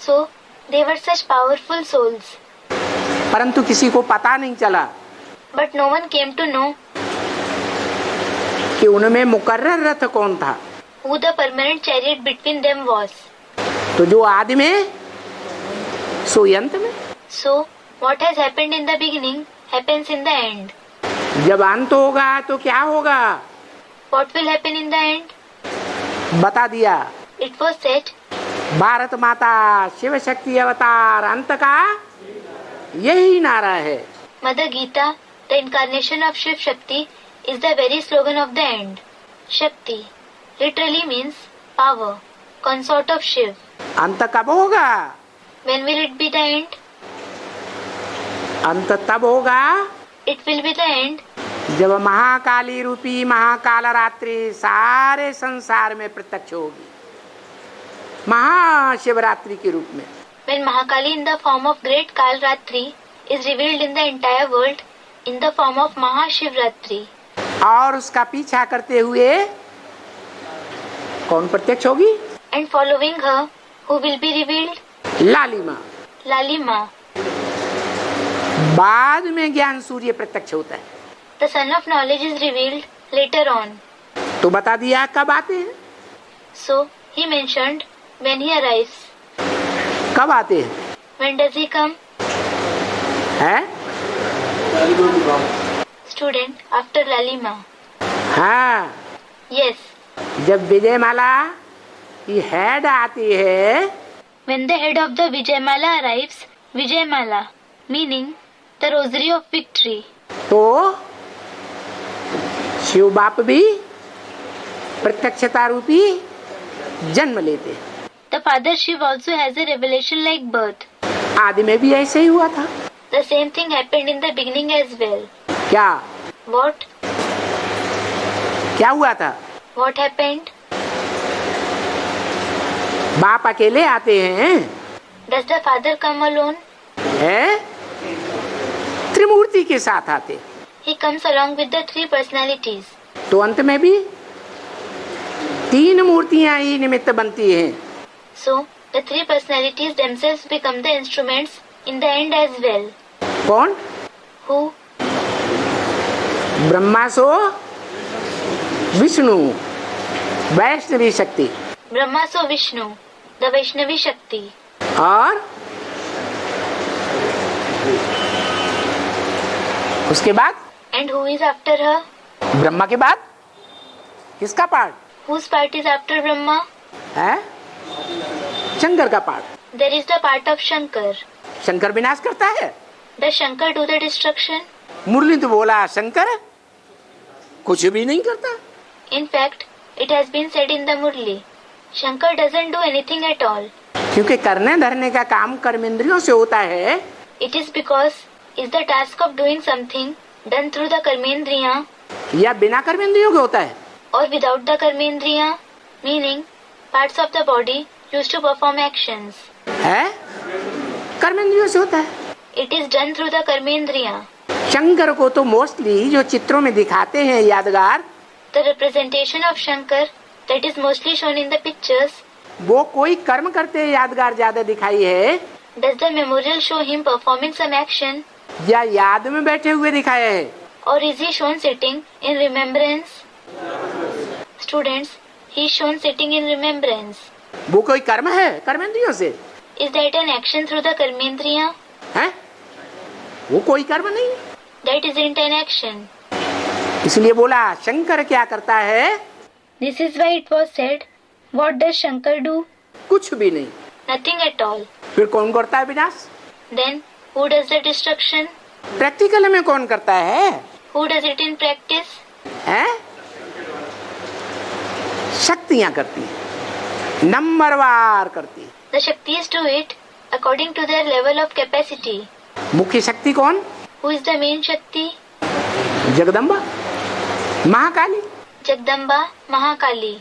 So, they were such powerful souls. परंतु किसी को पता नहीं चला But no one came to know कि उनमें मुकर्रर रथ कौन था। who the permanent chariot between them was. तो जो आदि में सो अंत में। So, what has happened in the beginning happens in the end. जब अंत होगा तो क्या होगा? What will happen in the end? बता दिया। It was said, भारत माता शिव शक्ति अवतार अंत का यही नारा है। Mother Gita, the incarnation of Shiv Shakti, is the very slogan of the end. Shakti literally means power, consort of Shiv. अंत कब होगा? When will it be the end? अंत तब होगा It will be the end जब महाकाली रूपी महाकाल रात्रि सारे संसार में प्रत्यक्ष होगी, महाशिवरात्रि के रूप में। when Mahakali in the form of great Kal Ratri is revealed in the entire world in the form of Mahashivratri. और उसका पीछा करते हुए कौन प्रत्यक्ष होगी? And following her, who will be revealed? लालिमा। Lalima. बाद में ज्ञान सूर्य प्रत्यक्ष होता है। The son of knowledge is revealed later on. तो बता दिया कब आते हैं। So, he mentioned when he arrives. कब आते हैं? When does he come? है? Student, after Lalima. हाँ, Yes. जब विजयमाला की हेड आती है When the head of the Vijayamala arrives, Vijayamala, meaning the rosary of victory. तो शिव बाप भी प्रत्यक्षता रूपी जन्म लेते हैं। The father Shiv also has a revelation like birth. आदि में भी ऐसे ही हुआ था। The same thing happened in the beginning as well. क्या What? क्या हुआ था? What happened? बाप अकेले आते हैं? Does the father come alone? है? त्रिमूर्ति के साथ आते। He comes along with the 3 personalities. तो अंत में भी 3 मूर्तियां ही निमित्त बनती हैं। So, the 3 personalities themselves become the instruments in the end as well. कौन? Who? ब्रह्मा सो विष्णु वैष्णवी शक्ति Brahma so Vishnu, the Vaishnavi Shakti. और उसके बाद And who is after her? Brahma के बाद किसका part Whose part is after Brahma? है? शंकर का part. There is the part of Shankar. Shankar विनाश करता है। Does Shankar do the destruction? मुरली तो बोला शंकर कुछ भी नहीं करता। In fact, it has been said in the Murli, Shankar doesn't do anything at all. क्योंकि करने धरने का काम कर्मेंद्रियों से होता है। It is because is the task of doing something done through the Karmendriya या बिना कर्मेंद्रियों के होता है। or without the Karmendriya, meaning parts of the body used to perform actions. है? कर्मेंद्रियों से होता है। It is done through the Karmendriya. Shankar को तो मोस्टली जो चित्रों में दिखाते हैं यादगार, The representation of Shankar that is mostly shown in the pictures, वो कोई कर्म करते यादगार ज्यादा दिखाई है does the memorial show him performing some action या याद में बैठे हुए दिखाया है? or is he shown sitting in remembrance? Students, he is shown sitting in remembrance. वो कोई कर्म है कर्मेंद्रियों से? Is that an action through the Karmendriya? है? वो कोई कर्म नहीं है। that isn't an action. इसलिए बोला शंकर क्या करता है? This is why it was said, what does Shankar do? कुछ भी नहीं. Nothing at all. फिर कौन करता है विनाश? Then who does the destruction? Practical में कौन करता है? Who does it in practice? है? शक्तियां करती हैं, नंबरवार करती हैं. The Shaktis do it according to their level of capacity. मुख्य शक्ति कौन? Who is the main Shakti? Jagdamba, Mahakali. Jagdamba, Mahakali.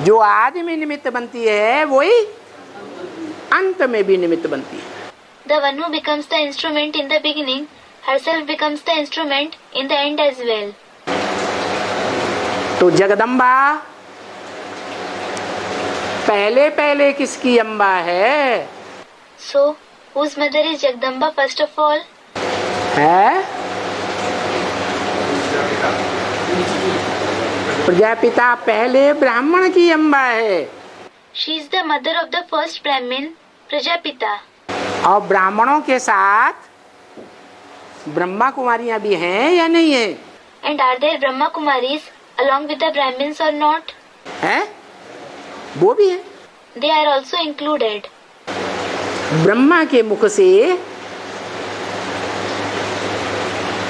जो आदि में निमित्त बनती है वही अंत में भी निमित्त बनती है. The one who becomes the instrument in the beginning herself becomes the instrument in the end as well. तो जगदम्बा पहले पहले किसकी अम्बा है? So, whose mother is Jagdamba first of all? है प्रजापिता पहले ब्राह्मण की अम्बा है. She is the mother of the first Brahmin, Prajapita. और ब्राह्मणों के साथ ब्रह्मा कुमारियां भी हैं या नहीं है? And are there Brahma Kumaris along with the Brahmins or not? है, वो भी है. They are also included. Brahma के मुख से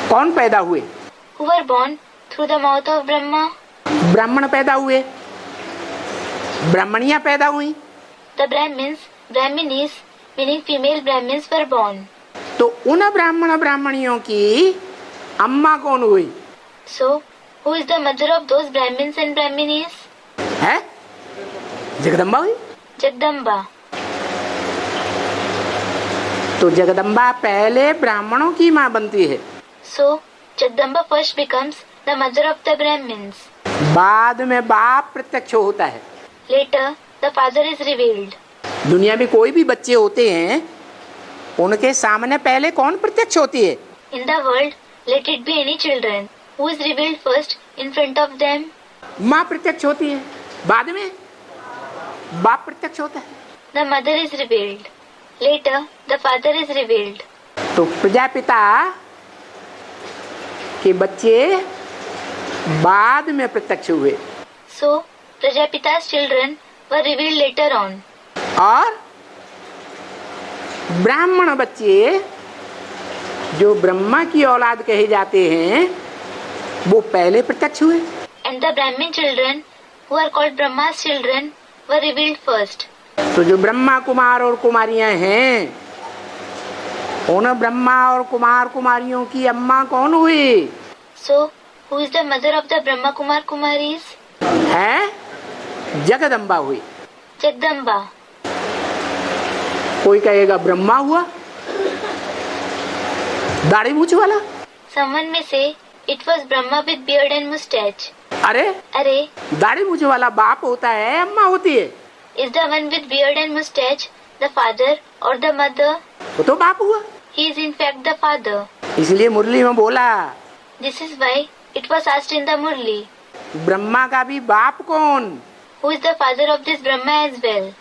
कौन पैदा हुए? Who were born through the mouth of Brahma? ब्राह्मण पैदा हुए, ब्राह्मणियां पैदा हुई. The Brahmins, Brahminis, meaning female Brahmins were born. तो उन ब्राह्मण ब्राह्मणियों की अम्मा कौन हुई? So, who is the mother of those Brahmins and Brahminis? है, जगदम्बा हुई. Jagdamba. तो जगदम्बा पहले ब्राह्मणों की माँ बनती है, So, Jagdamba first becomes the mother of the Brahmins. बाद में बाप प्रत्यक्ष होता है. Later, the father is revealed. दुनिया में कोई भी बच्चे होते हैं उनके सामने पहले कौन प्रत्यक्ष होती है? In the world, let it be any children. Who is revealed first in front of them? माँ प्रत्यक्ष होती है, बाद में बाप प्रत्यक्ष होता है. The mother is revealed. Later, the father is revealed. तो प्रजापिता के बच्चे बाद में प्रत्यक्ष हुए So, Prajapita's children were revealed later on. और ब्राह्मण बच्चे जो ब्रह्मा की औलाद कहे जाते हैं वो पहले प्रत्यक्ष हुए. And the Brahmin children, who are called Brahma's children, were revealed first. तो जो ब्रह्मा कुमार और कुमारियां हैं उन ब्रह्मा और कुमार कुमारियों की अम्मा कौन हुई? So, who is the mother of the Brahma Kumar Kumaris? है, जगदम्बा हुई. Jagdamba. कोई कहेगा ब्रह्मा हुआ, दाढ़ी मूछ वाला. Someone may say it was Brahma with beard and mustache. अरे Arey, दाढ़ी मूछ वाला बाप होता है, अम्मा होती है. is the one with beard and mustache the father or the mother? वो तो बाप हुआ. He is in fact the father. इसलिए मुरली में बोला This is why it was asked in the Murli. Brahma का भी बाप कौन? Who is the father of this Brahma as well?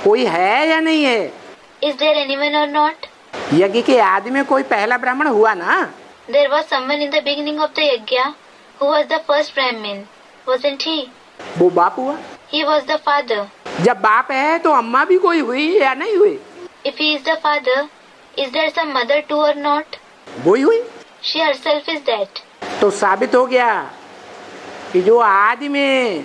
कोई है या नहीं है? Is there anyone or not? यज्ञ के आदि में कोई पहला ब्राह्मण हुआ ना? There was someone in the beginning of the Yajna who was the first Brahmin, wasn't he? वो बाप हुआ. He was the father. जब बाप है तो अम्मा भी कोई हुई या नहीं हुई? If he is the father, is there some mother too or not? वही हुई. She herself is that. तो साबित हो गया कि जो आदि में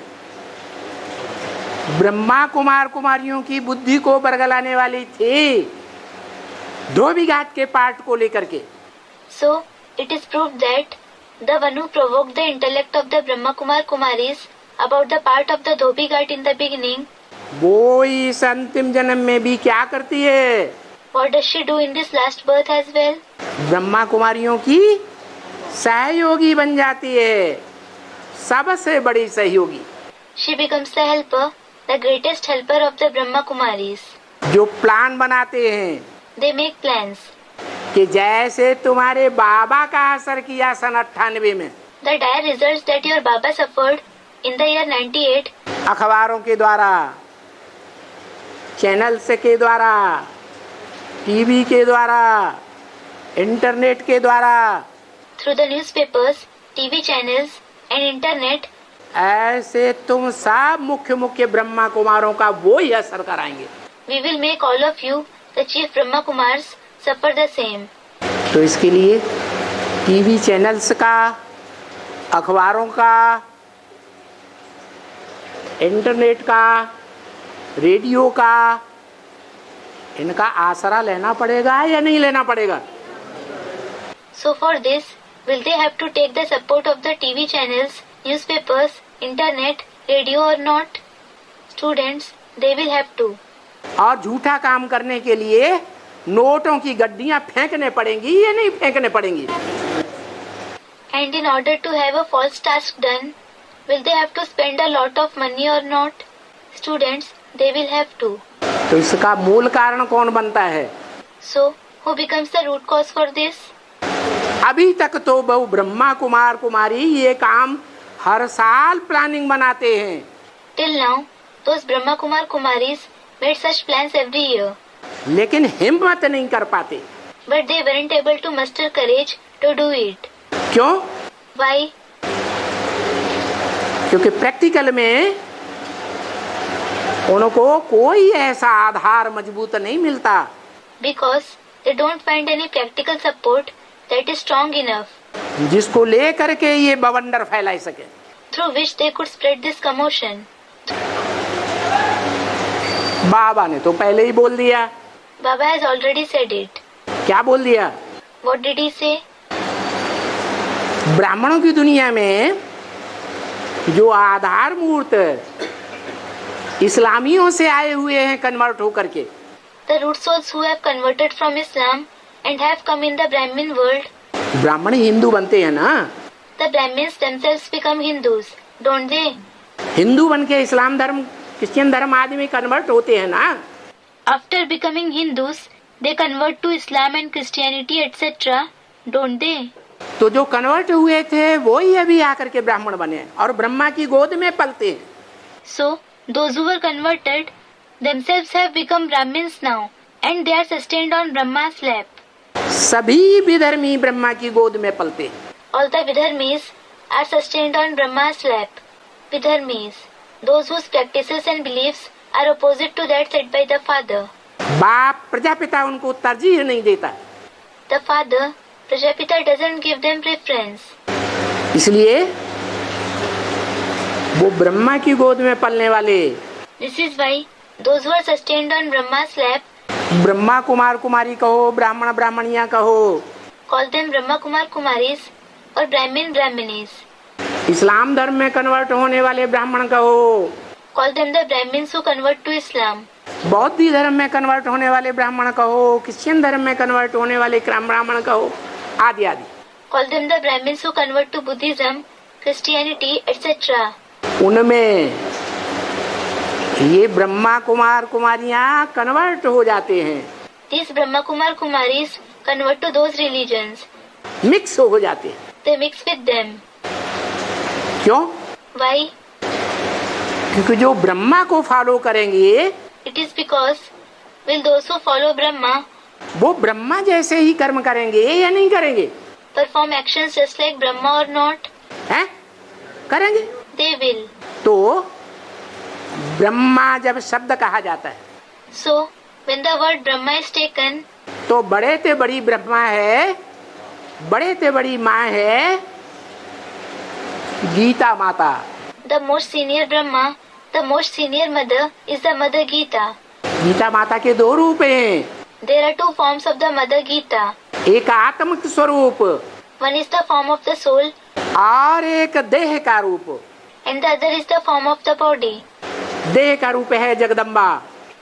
ब्रह्मा कुमार कुमारियों की बुद्धि को बरगलाने वाली थी धोबी घाट के पाठ को लेकर के. So, it is proved that the one who provoked the intellect of the Brahma Kumar Kumaris about the part of the Dhobi Ghat in the beginning, वो इस अंतिम जन्म में भी क्या करती है? what does she do in this last birth as well? Brahma कुमारियों की सहयोगी बन जाती है, सबसे बड़ी सहयोगी. She becomes the helper, the greatest helper of the Brahma Kumaris. जो प्लान बनाते हैं They make plans. कि जैसे तुम्हारे बाबा का असर किया सन 98 में The dire results that your Baba suffered in the year 98, अखबारों के द्वारा, चैनल्स के द्वारा, टीवी के द्वारा, इंटरनेट के द्वारा, through the newspapers, TV channels and internet, ऐसे तुम सब मुख्य मुख्य ब्रह्मा कुमारों का वो ही असर कराएंगे। we will make all of you, the chief Brahma Kumars, suffer the same. तो इसके लिए टीवी चैनल्स का, अखबारों का, इंटरनेट का, रेडियो का, इनका आसरा लेना पड़ेगा या नहीं लेना पड़ेगा? So for this, will they have to take the support of the TV channels, newspapers, internet, radio or not? Students, they will have to. और झूठा काम करने के लिए नोटों की गड्डियां फेंकने पड़ेंगी या नहीं फेंकने पड़ेंगी? And in order to have a false task done, will they have to spend a lot of money or not? Students, they will have to. तो इसका मूल कारण कौन बनता है? So, who becomes the root cause for this? अभी तक तो बहु ब्रह्मा कुमार कुमारी ये काम हर साल प्लानिंग बनाते हैं। Till now, those Brahma Kumar Kumaris made such plans every year. लेकिन हिम्मत नहीं कर पाते। But they weren't able to muster courage to do it. क्यों? Why? क्योंकि प्रैक्टिकल में उनको कोई ऐसा आधार मजबूत नहीं मिलता Because they don't find any practical support that is strong enough जिसको लेकर के ये बवंडर फैला सके। through which they could spread this commotion. बाबा ने तो पहले ही बोल दिया। Baba has already said it. क्या बोल दिया? What did he say? ब्राह्मणों की दुनिया में जो आधार मूर्त इस्लामियों से आए हुए हैं कन्वर्ट होकर के, The root souls who have converted from Islam and have come in the Brahmin world, ब्राह्मण हिंदू बनते हैं ना? the Brahmins themselves become Hindus, don't they? Hindu बन के इस्लाम धर्म, क्रिश्चियन धर्म आदमी कन्वर्ट होते हैं ना? After becoming Hindus, they convert to Islam and Christianity, etc., don't they? तो जो कन्वर्ट हुए थे वो ही अभी आकर के ब्राह्मण बने और ब्रह्मा की गोद में पलते हैं। So, those who were converted themselves have become Brahmins now, and they are sustained on Brahma's lap. सभी विधर्मी ब्रह्मा की गोद में पलते हैं। All the Vidharmis are sustained on Brahma's lap. Vidharmis, those whose practices and beliefs are opposite to that set by the father. बाप प्रजापिता उनको तरजीह नहीं देता, The father, Prajapita, doesn't give them preference. इसलिए वो ब्रह्मा की गोद में पलने वाले This is why those who are sustained on Brahma's lap, Brahma Kumar कुमारी कहो, ब्राह्मण ब्राह्मणियां कहो, call them Brahma Kumar Kumaris or Brahmin Brahminis. इस्लाम धर्म में कन्वर्ट होने वाले ब्राह्मण कहो, Call them the Brahmins who convert to Islam. बौद्ध धर्म में कन्वर्ट होने वाले ब्राह्मण कहो, क्रिश्चियन धर्म में कन्वर्ट होने वाले ब्राह्मण कहो, आदि आदि। Call them the Brahmins who convert to Buddhism, Christianity, etc. उनमें ये ब्रह्मा कुमार कुमारियां कन्वर्ट हो जाते हैं, These Brahma Kumar Kumaris convert to those religions. Mix हो जाते हैं। They mix with them. क्यों? Why? क्योंकि जो ब्रह्मा को फॉलो करेंगे It is because will those who follow Brahma वो ब्रह्मा जैसे ही कर्म करेंगे या नहीं करेंगे? perform actions just like Brahma or not? हैं? करेंगे। They will. तो ब्रह्मा जब शब्द कहा जाता है So, when the word Brahma is taken, तो बड़े ते बड़ी ब्रह्मा है, बड़े ते बड़ी माँ है गीता माता। the most senior Brahma, the most senior mother is the Mother Gita. Gita माता के दो रूप हैं, There are two forms of the Mother Gita. एक आत्मिक स्वरूप One is the form of the soul और एक देह का रूप। and the other is the form of the body. देह का रूप है Jagdamba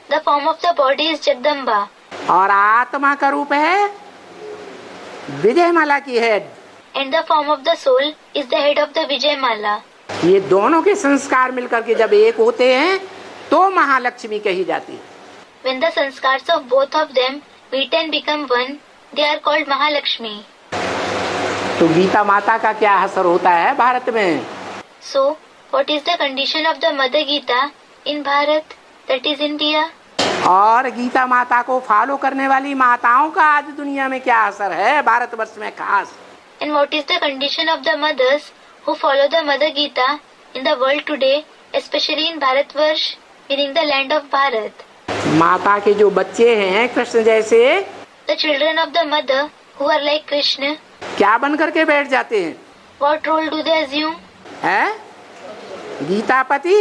The form of the body is Jagdamba और आत्मा का रूप है विजयमाला की head. and the form of the soul is the head of the Vijayamala. ये दोनों के संस्कार मिलकर के जब एक होते हैं तो महालक्ष्मी कही जाती है। When the sanskars of both of them meet and become one, they are called Mahalakshmi. तो गीता माता का क्या असर होता है भारत में? So, what is the condition of the Mother Gita in Bharat, that is India? और गीता माता को फॉलो करने वाली माताओं का आज दुनिया में क्या असर है भारतवर्ष में खास? And what is the condition of the mothers who follow the Mother Gita in the world today, especially in Bharatvarsh, meaning the land of Bharat? माता के जो बच्चे हैं कृष्ण जैसे, The children of the mother who are like Krishna, क्या बन करके बैठ जाते हैं? what role do they assume? है गीतापति,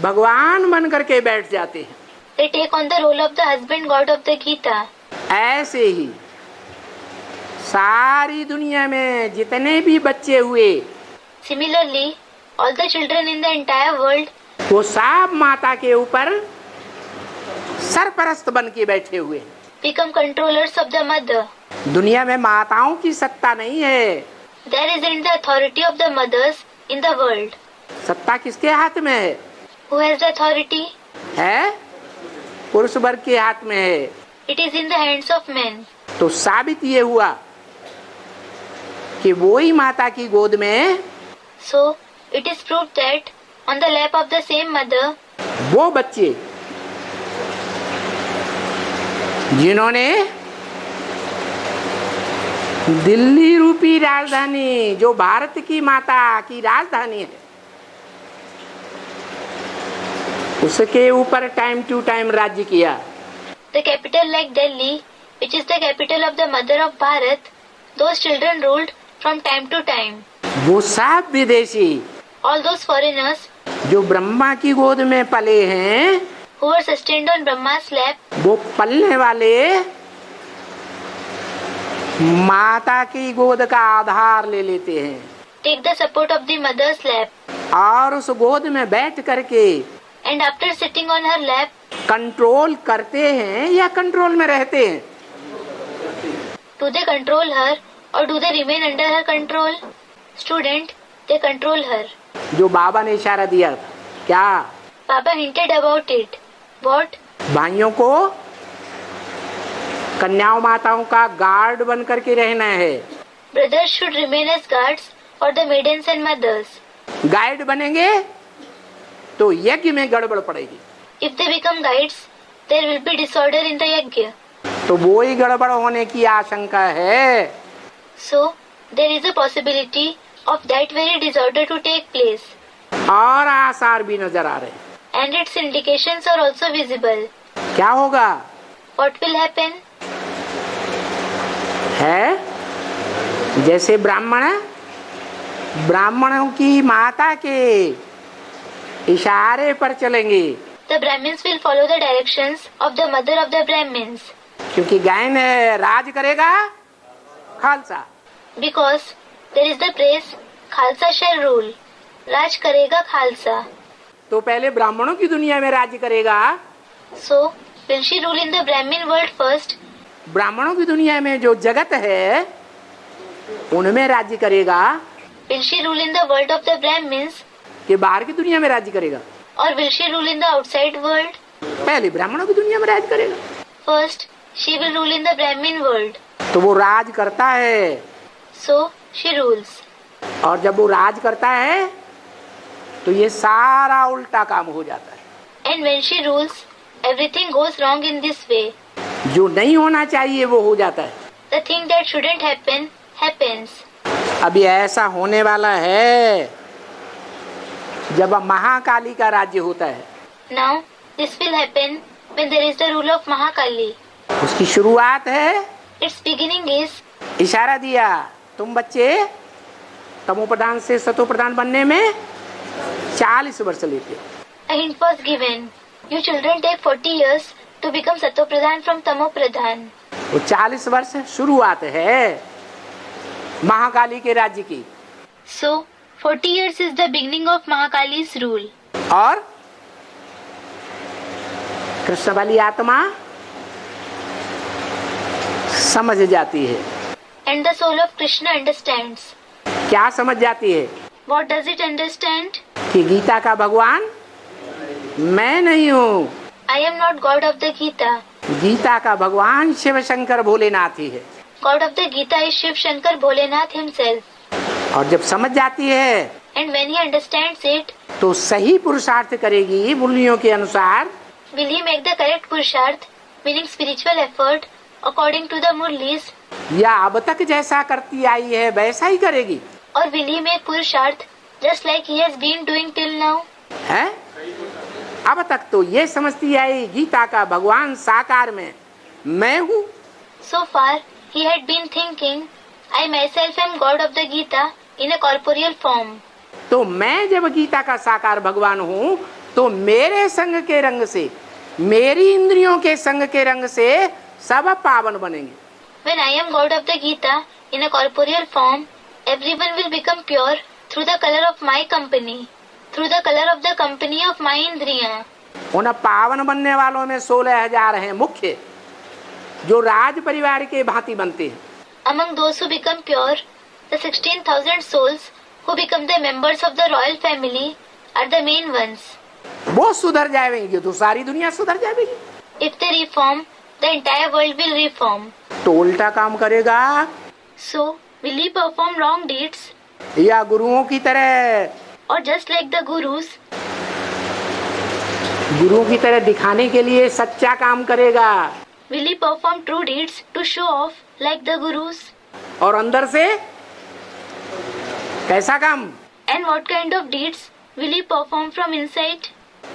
भगवान बन करके बैठ जाते हैं। They take on the role of the husband god of the Gita. ऐसे ही सारी दुनिया में जितने भी बच्चे हुए, Similarly, all the children in the entire world, वो सब माता के ऊपर सरपरस्त बन के बैठे हुए हैं। become controllers of the mother. दुनिया में माताओं की सत्ता नहीं है। There isn't the authority of the mothers in the world. सत्ता किसके हाथ में है? Who has the authority? है पुरुष वर्ग के हाथ में है। It is in the hands of men. तो साबित ये हुआ कि वो ही माता की गोद में, So, it is proved that on the lap of the same mother, वो बच्चे जिन्होंने दिल्ली रूपी राजधानी, जो भारत की माता की राजधानी है, उसके ऊपर टाइम टू टाइम राज्य किया। the capital like Delhi, which is the capital of the mother of Bharat, those children ruled from time to time. वो सब विदेशी All those foreigners जो ब्रह्मा की गोद में पले हैं, who were sustained on Brahma's lap, वो पलने वाले माता की गोद का आधार ले लेते हैं take the support of the mother's lap, और उस गोद में बैठ करके and after sitting on her lap, control करते हैं या कंट्रोल में रहते हैं। do they control her or do they remain under her control? Student, they control her. जो बाबा ने इशारा दिया था, क्या Baba hinted about it. What? भाइयों को कन्याओं माताओं का गार्ड बन करके रहना है। Brothers should remain as guards for the maidens and mothers. Guide बनेंगे तो यज्ञ में गड़बड़ पड़ेगी, If they become guides, there will be disorder in the yajna. तो वो ही गड़बड़ होने की आशंका है। So, there is a possibility of that very disorder to take place. और आसार भी नजर आ रहे हैं। And its indications are also visible. क्या होगा? What will happen? है जैसे ब्राह्मणों की माता के इशारे पर चलेंगे, The Brahmins will follow the directions of the mother of the Brahmins. क्योंकि गायन राज करेगा Khalsa. Because there is the praise, Khalsa shall rule. Raj करेगा खालसा. तो पहले ब्राह्मणों की दुनिया में राज्य करेगा। So, will she rule in the Brahmin world first? ब्राह्मणों की दुनिया में जो जगत है उनमें राज्य करेगा। Will she rule in the world of the Brahmins? कि बाहर की दुनिया में राज्य करेगा। Or will she rule in the outside world? पहले ब्राह्मणों की दुनिया में राज्य करेगा। First, she will rule in the Brahmin world. तो वो राज करता है। So, she rules. और जब वो राज करता है तो ये सारा उल्टा काम हो जाता है। And when she rules, everything goes wrong in this way. जो नहीं होना चाहिए वो हो जाता है। The thing that shouldn't happen, happens. अभी ऐसा होने वाला है जब महाकाली का राज्य होता है। Now, this will happen when there is the rule of Mahakali. उसकी शुरुआत है, Its beginning is, इशारा दिया, तुम बच्चे तमो प्रधान से सतो प्रधान बनने में 40 वर्ष लेते हो। a hint was given. You children take 40 years to become Sato Pradhan from Tamo Pradhan. वो 40 वर्ष शुरुआत है महाकाली के राज्य की। So, 40 years is the beginning of Mahakali's rule. और कृष्ण वाली आत्मा समझ जाती है। And the soul of Krishna understands. क्या समझ जाती है? What does it understand? कि गीता का भगवान मैं नहीं हूँ। I am not God of the Gita. Gita का भगवान शिव शंकर भोलेनाथ ही है। God of the Gita is Shiv Shankar Bholenath himself. और जब समझ जाती है And when he understands it, तो सही पुरुषार्थ करेगी मुरलियों के अनुसार। will he make the correct Purusharth, meaning spiritual effort, according to the Murlis, या अब तक जैसा करती आई है वैसा ही करेगी? Or will he make Purusharth just like he has been doing till now? है? अब तक तो ये समझती आई गीता का भगवान साकार में मैं हूँ। So far, he had been thinking, I myself am God of the Gita in a corporeal form. तो मैं जब गीता का साकार भगवान हूँ तो मेरे संग के रंग से, मेरी इंद्रियों के संग के रंग से सब पावन बनेंगे। When I am God of the Gita in a corporeal form, everyone will become pure through the color of my company, through the color of the company of my Indriya. उन पावन बनने वालों में 16,000 हैं मुख्य, जो राज परिवार के भांति बनते हैं। Among those who become pure, the 16,000 souls who become the members of the royal family are the main ones. वो सुधर जाएंगे तो सारी दुनिया सुधर जाएगी। If they reform, the entire world will reform. तो उल्टा काम करेगा So, will he perform wrong deeds? या गुरुओं की तरह, Or just like the gurus, गुरुओं की तरह दिखाने के लिए सच्चा काम करेगा will he perform true deeds to show off like the gurus? और अंदर से कैसा काम And what kind of deeds will he perform from inside?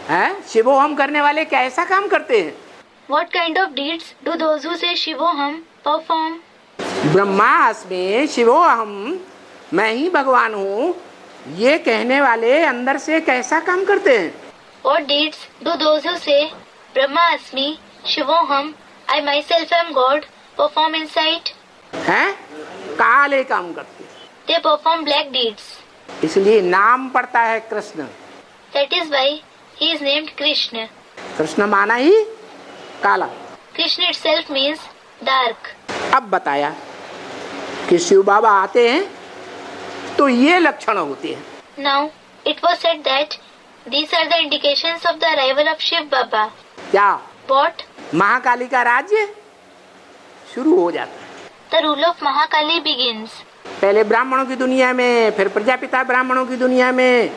है? शिवोहम करने वाले कैसा काम करते हैं? What kind of deeds do those who say Shivoham perform? ब्रह्मास्मि शिवोहम, मैं ही भगवान हूँ, ये कहने वाले अंदर से कैसा काम करते हैं? What deeds do those who say Brahma Asmi, Shivoham, I myself am God perform inside? हैं? काले काम करते हैं। They perform black deeds. इसलिए नाम पड़ता है Krishna. That is why he is named Krishna. Krishna माना ही काला। Krishna itself means dark. अब बताया कि शिव बाबा आते हैं तो ये लक्षण होते हैं। Now, it was said that these are the indications of the arrival of Shiv Baba. क्या? What? महाकाली का राज्य शुरू हो जाता है। The rule of Mahakali begins. पहले ब्राह्मणों की दुनिया में, फिर प्रजापिता ब्राह्मणों की दुनिया में,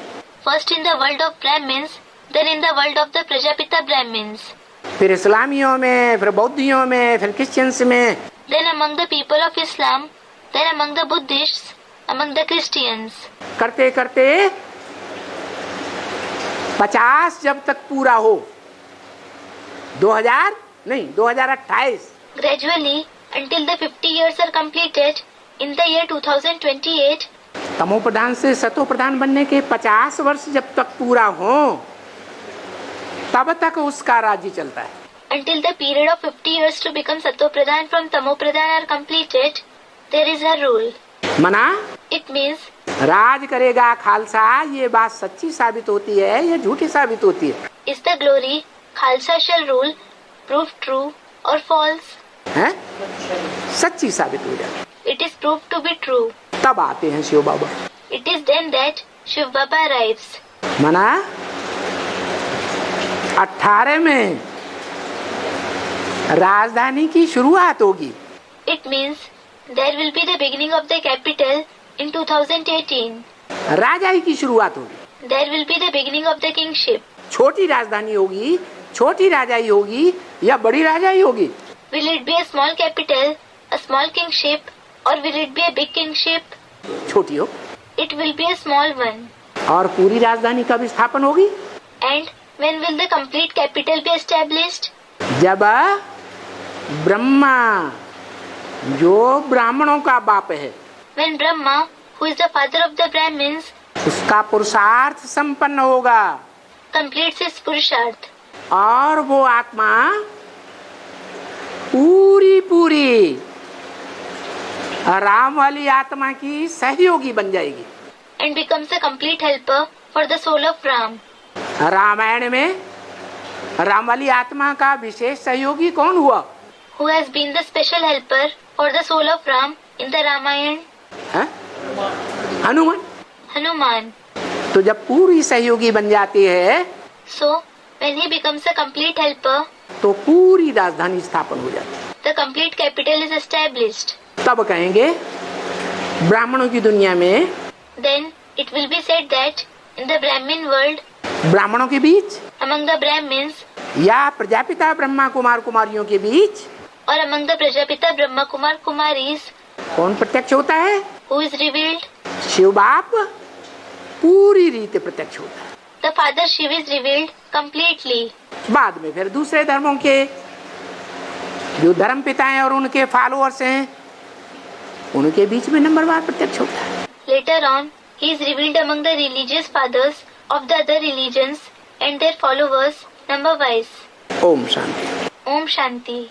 First in the world of Brahmins, then in the world of the Prajapita Brahmins, फिर इस्लामियों में, फिर बौद्धियों में, फिर क्रिश्चियंस में, then among the people of Islam, then among the Buddhists, among the Christians. करते करते 50 जब तक पूरा हो, 2028 Gradually, until the 50 years are completed, in the year 2028, तमो प्रधान से सतो प्रधान बनने के 50 वर्ष जब तक पूरा हो तब तक उसका राज्य चलता है। until the period of 50 years to become Sato Pradhan from Tamo Pradhan are completed, there is a rule. मना It means राज करेगा खालसा, ये बात सच्ची साबित होती है या झूठी साबित होती है? is the glory, Khalsa shall rule, prove true or false. हैं? सच्ची साबित हो जाती है। It is proved to be true. तब आते हैं शिव बाबा। It is then that Shiv Baba arrives. मना 18 में राजधानी की शुरुआत होगी। It means there will be the beginning of the capital in 2018. राजाई की शुरुआत होगी। There will be the beginning of the kingship. छोटी राजधानी होगी, छोटी राजाई होगी या बड़ी राजाई होगी? Will it be a small capital, a small kingship, or will it be a big kingship? छोटी हो। It will be a small one. और पूरी राजधानी कब स्थापन होगी? And when will the complete capital be established? जब ब्रह्मा, जो ब्राह्मणों का बाप है, When Brahma, who is the father of the Brahmins, उसका पुरुषार्थ संपन्न होगा completes his Purusharth. और वो आत्मा पूरी पूरी राम वाली आत्मा की सहयोगी बन जाएगी। And becomes a complete helper for the soul of Ram. Ramayan में राम वाली आत्मा का विशेष सहयोगी कौन हुआ? Who has been the special helper for the soul of Ram in the Ramayana? है? हनुमान। Hanuman. तो जब पूरी सहयोगी बन जाती है So, when he becomes a complete helper, तो पूरी राजधानी स्थापन हो जाती है। the complete capital is established. तब कहेंगे ब्राह्मणों की दुनिया में, Then it will be said that in the Brahmin world, ब्राह्मणों के बीच among the Brahmins, या प्रजापिता ब्रह्मा कुमार कुमारियों के बीच or among the Prajapita Brahma Kumar Kumaris, कौन प्रत्यक्ष होता है? who is revealed? शिव बाप पूरी रीति प्रत्यक्ष होता है। The Father Shiva is revealed completely. बाद में फिर दूसरे धर्मों के जो धर्म पिता हैं और उनके फॉलोअर्स हैं, उनके बीच में नंबरवार प्रत्यक्ष होता है। Later on, he is revealed among the religious fathers of the other religions and their followers number wise. Om Shanti. Om Shanti.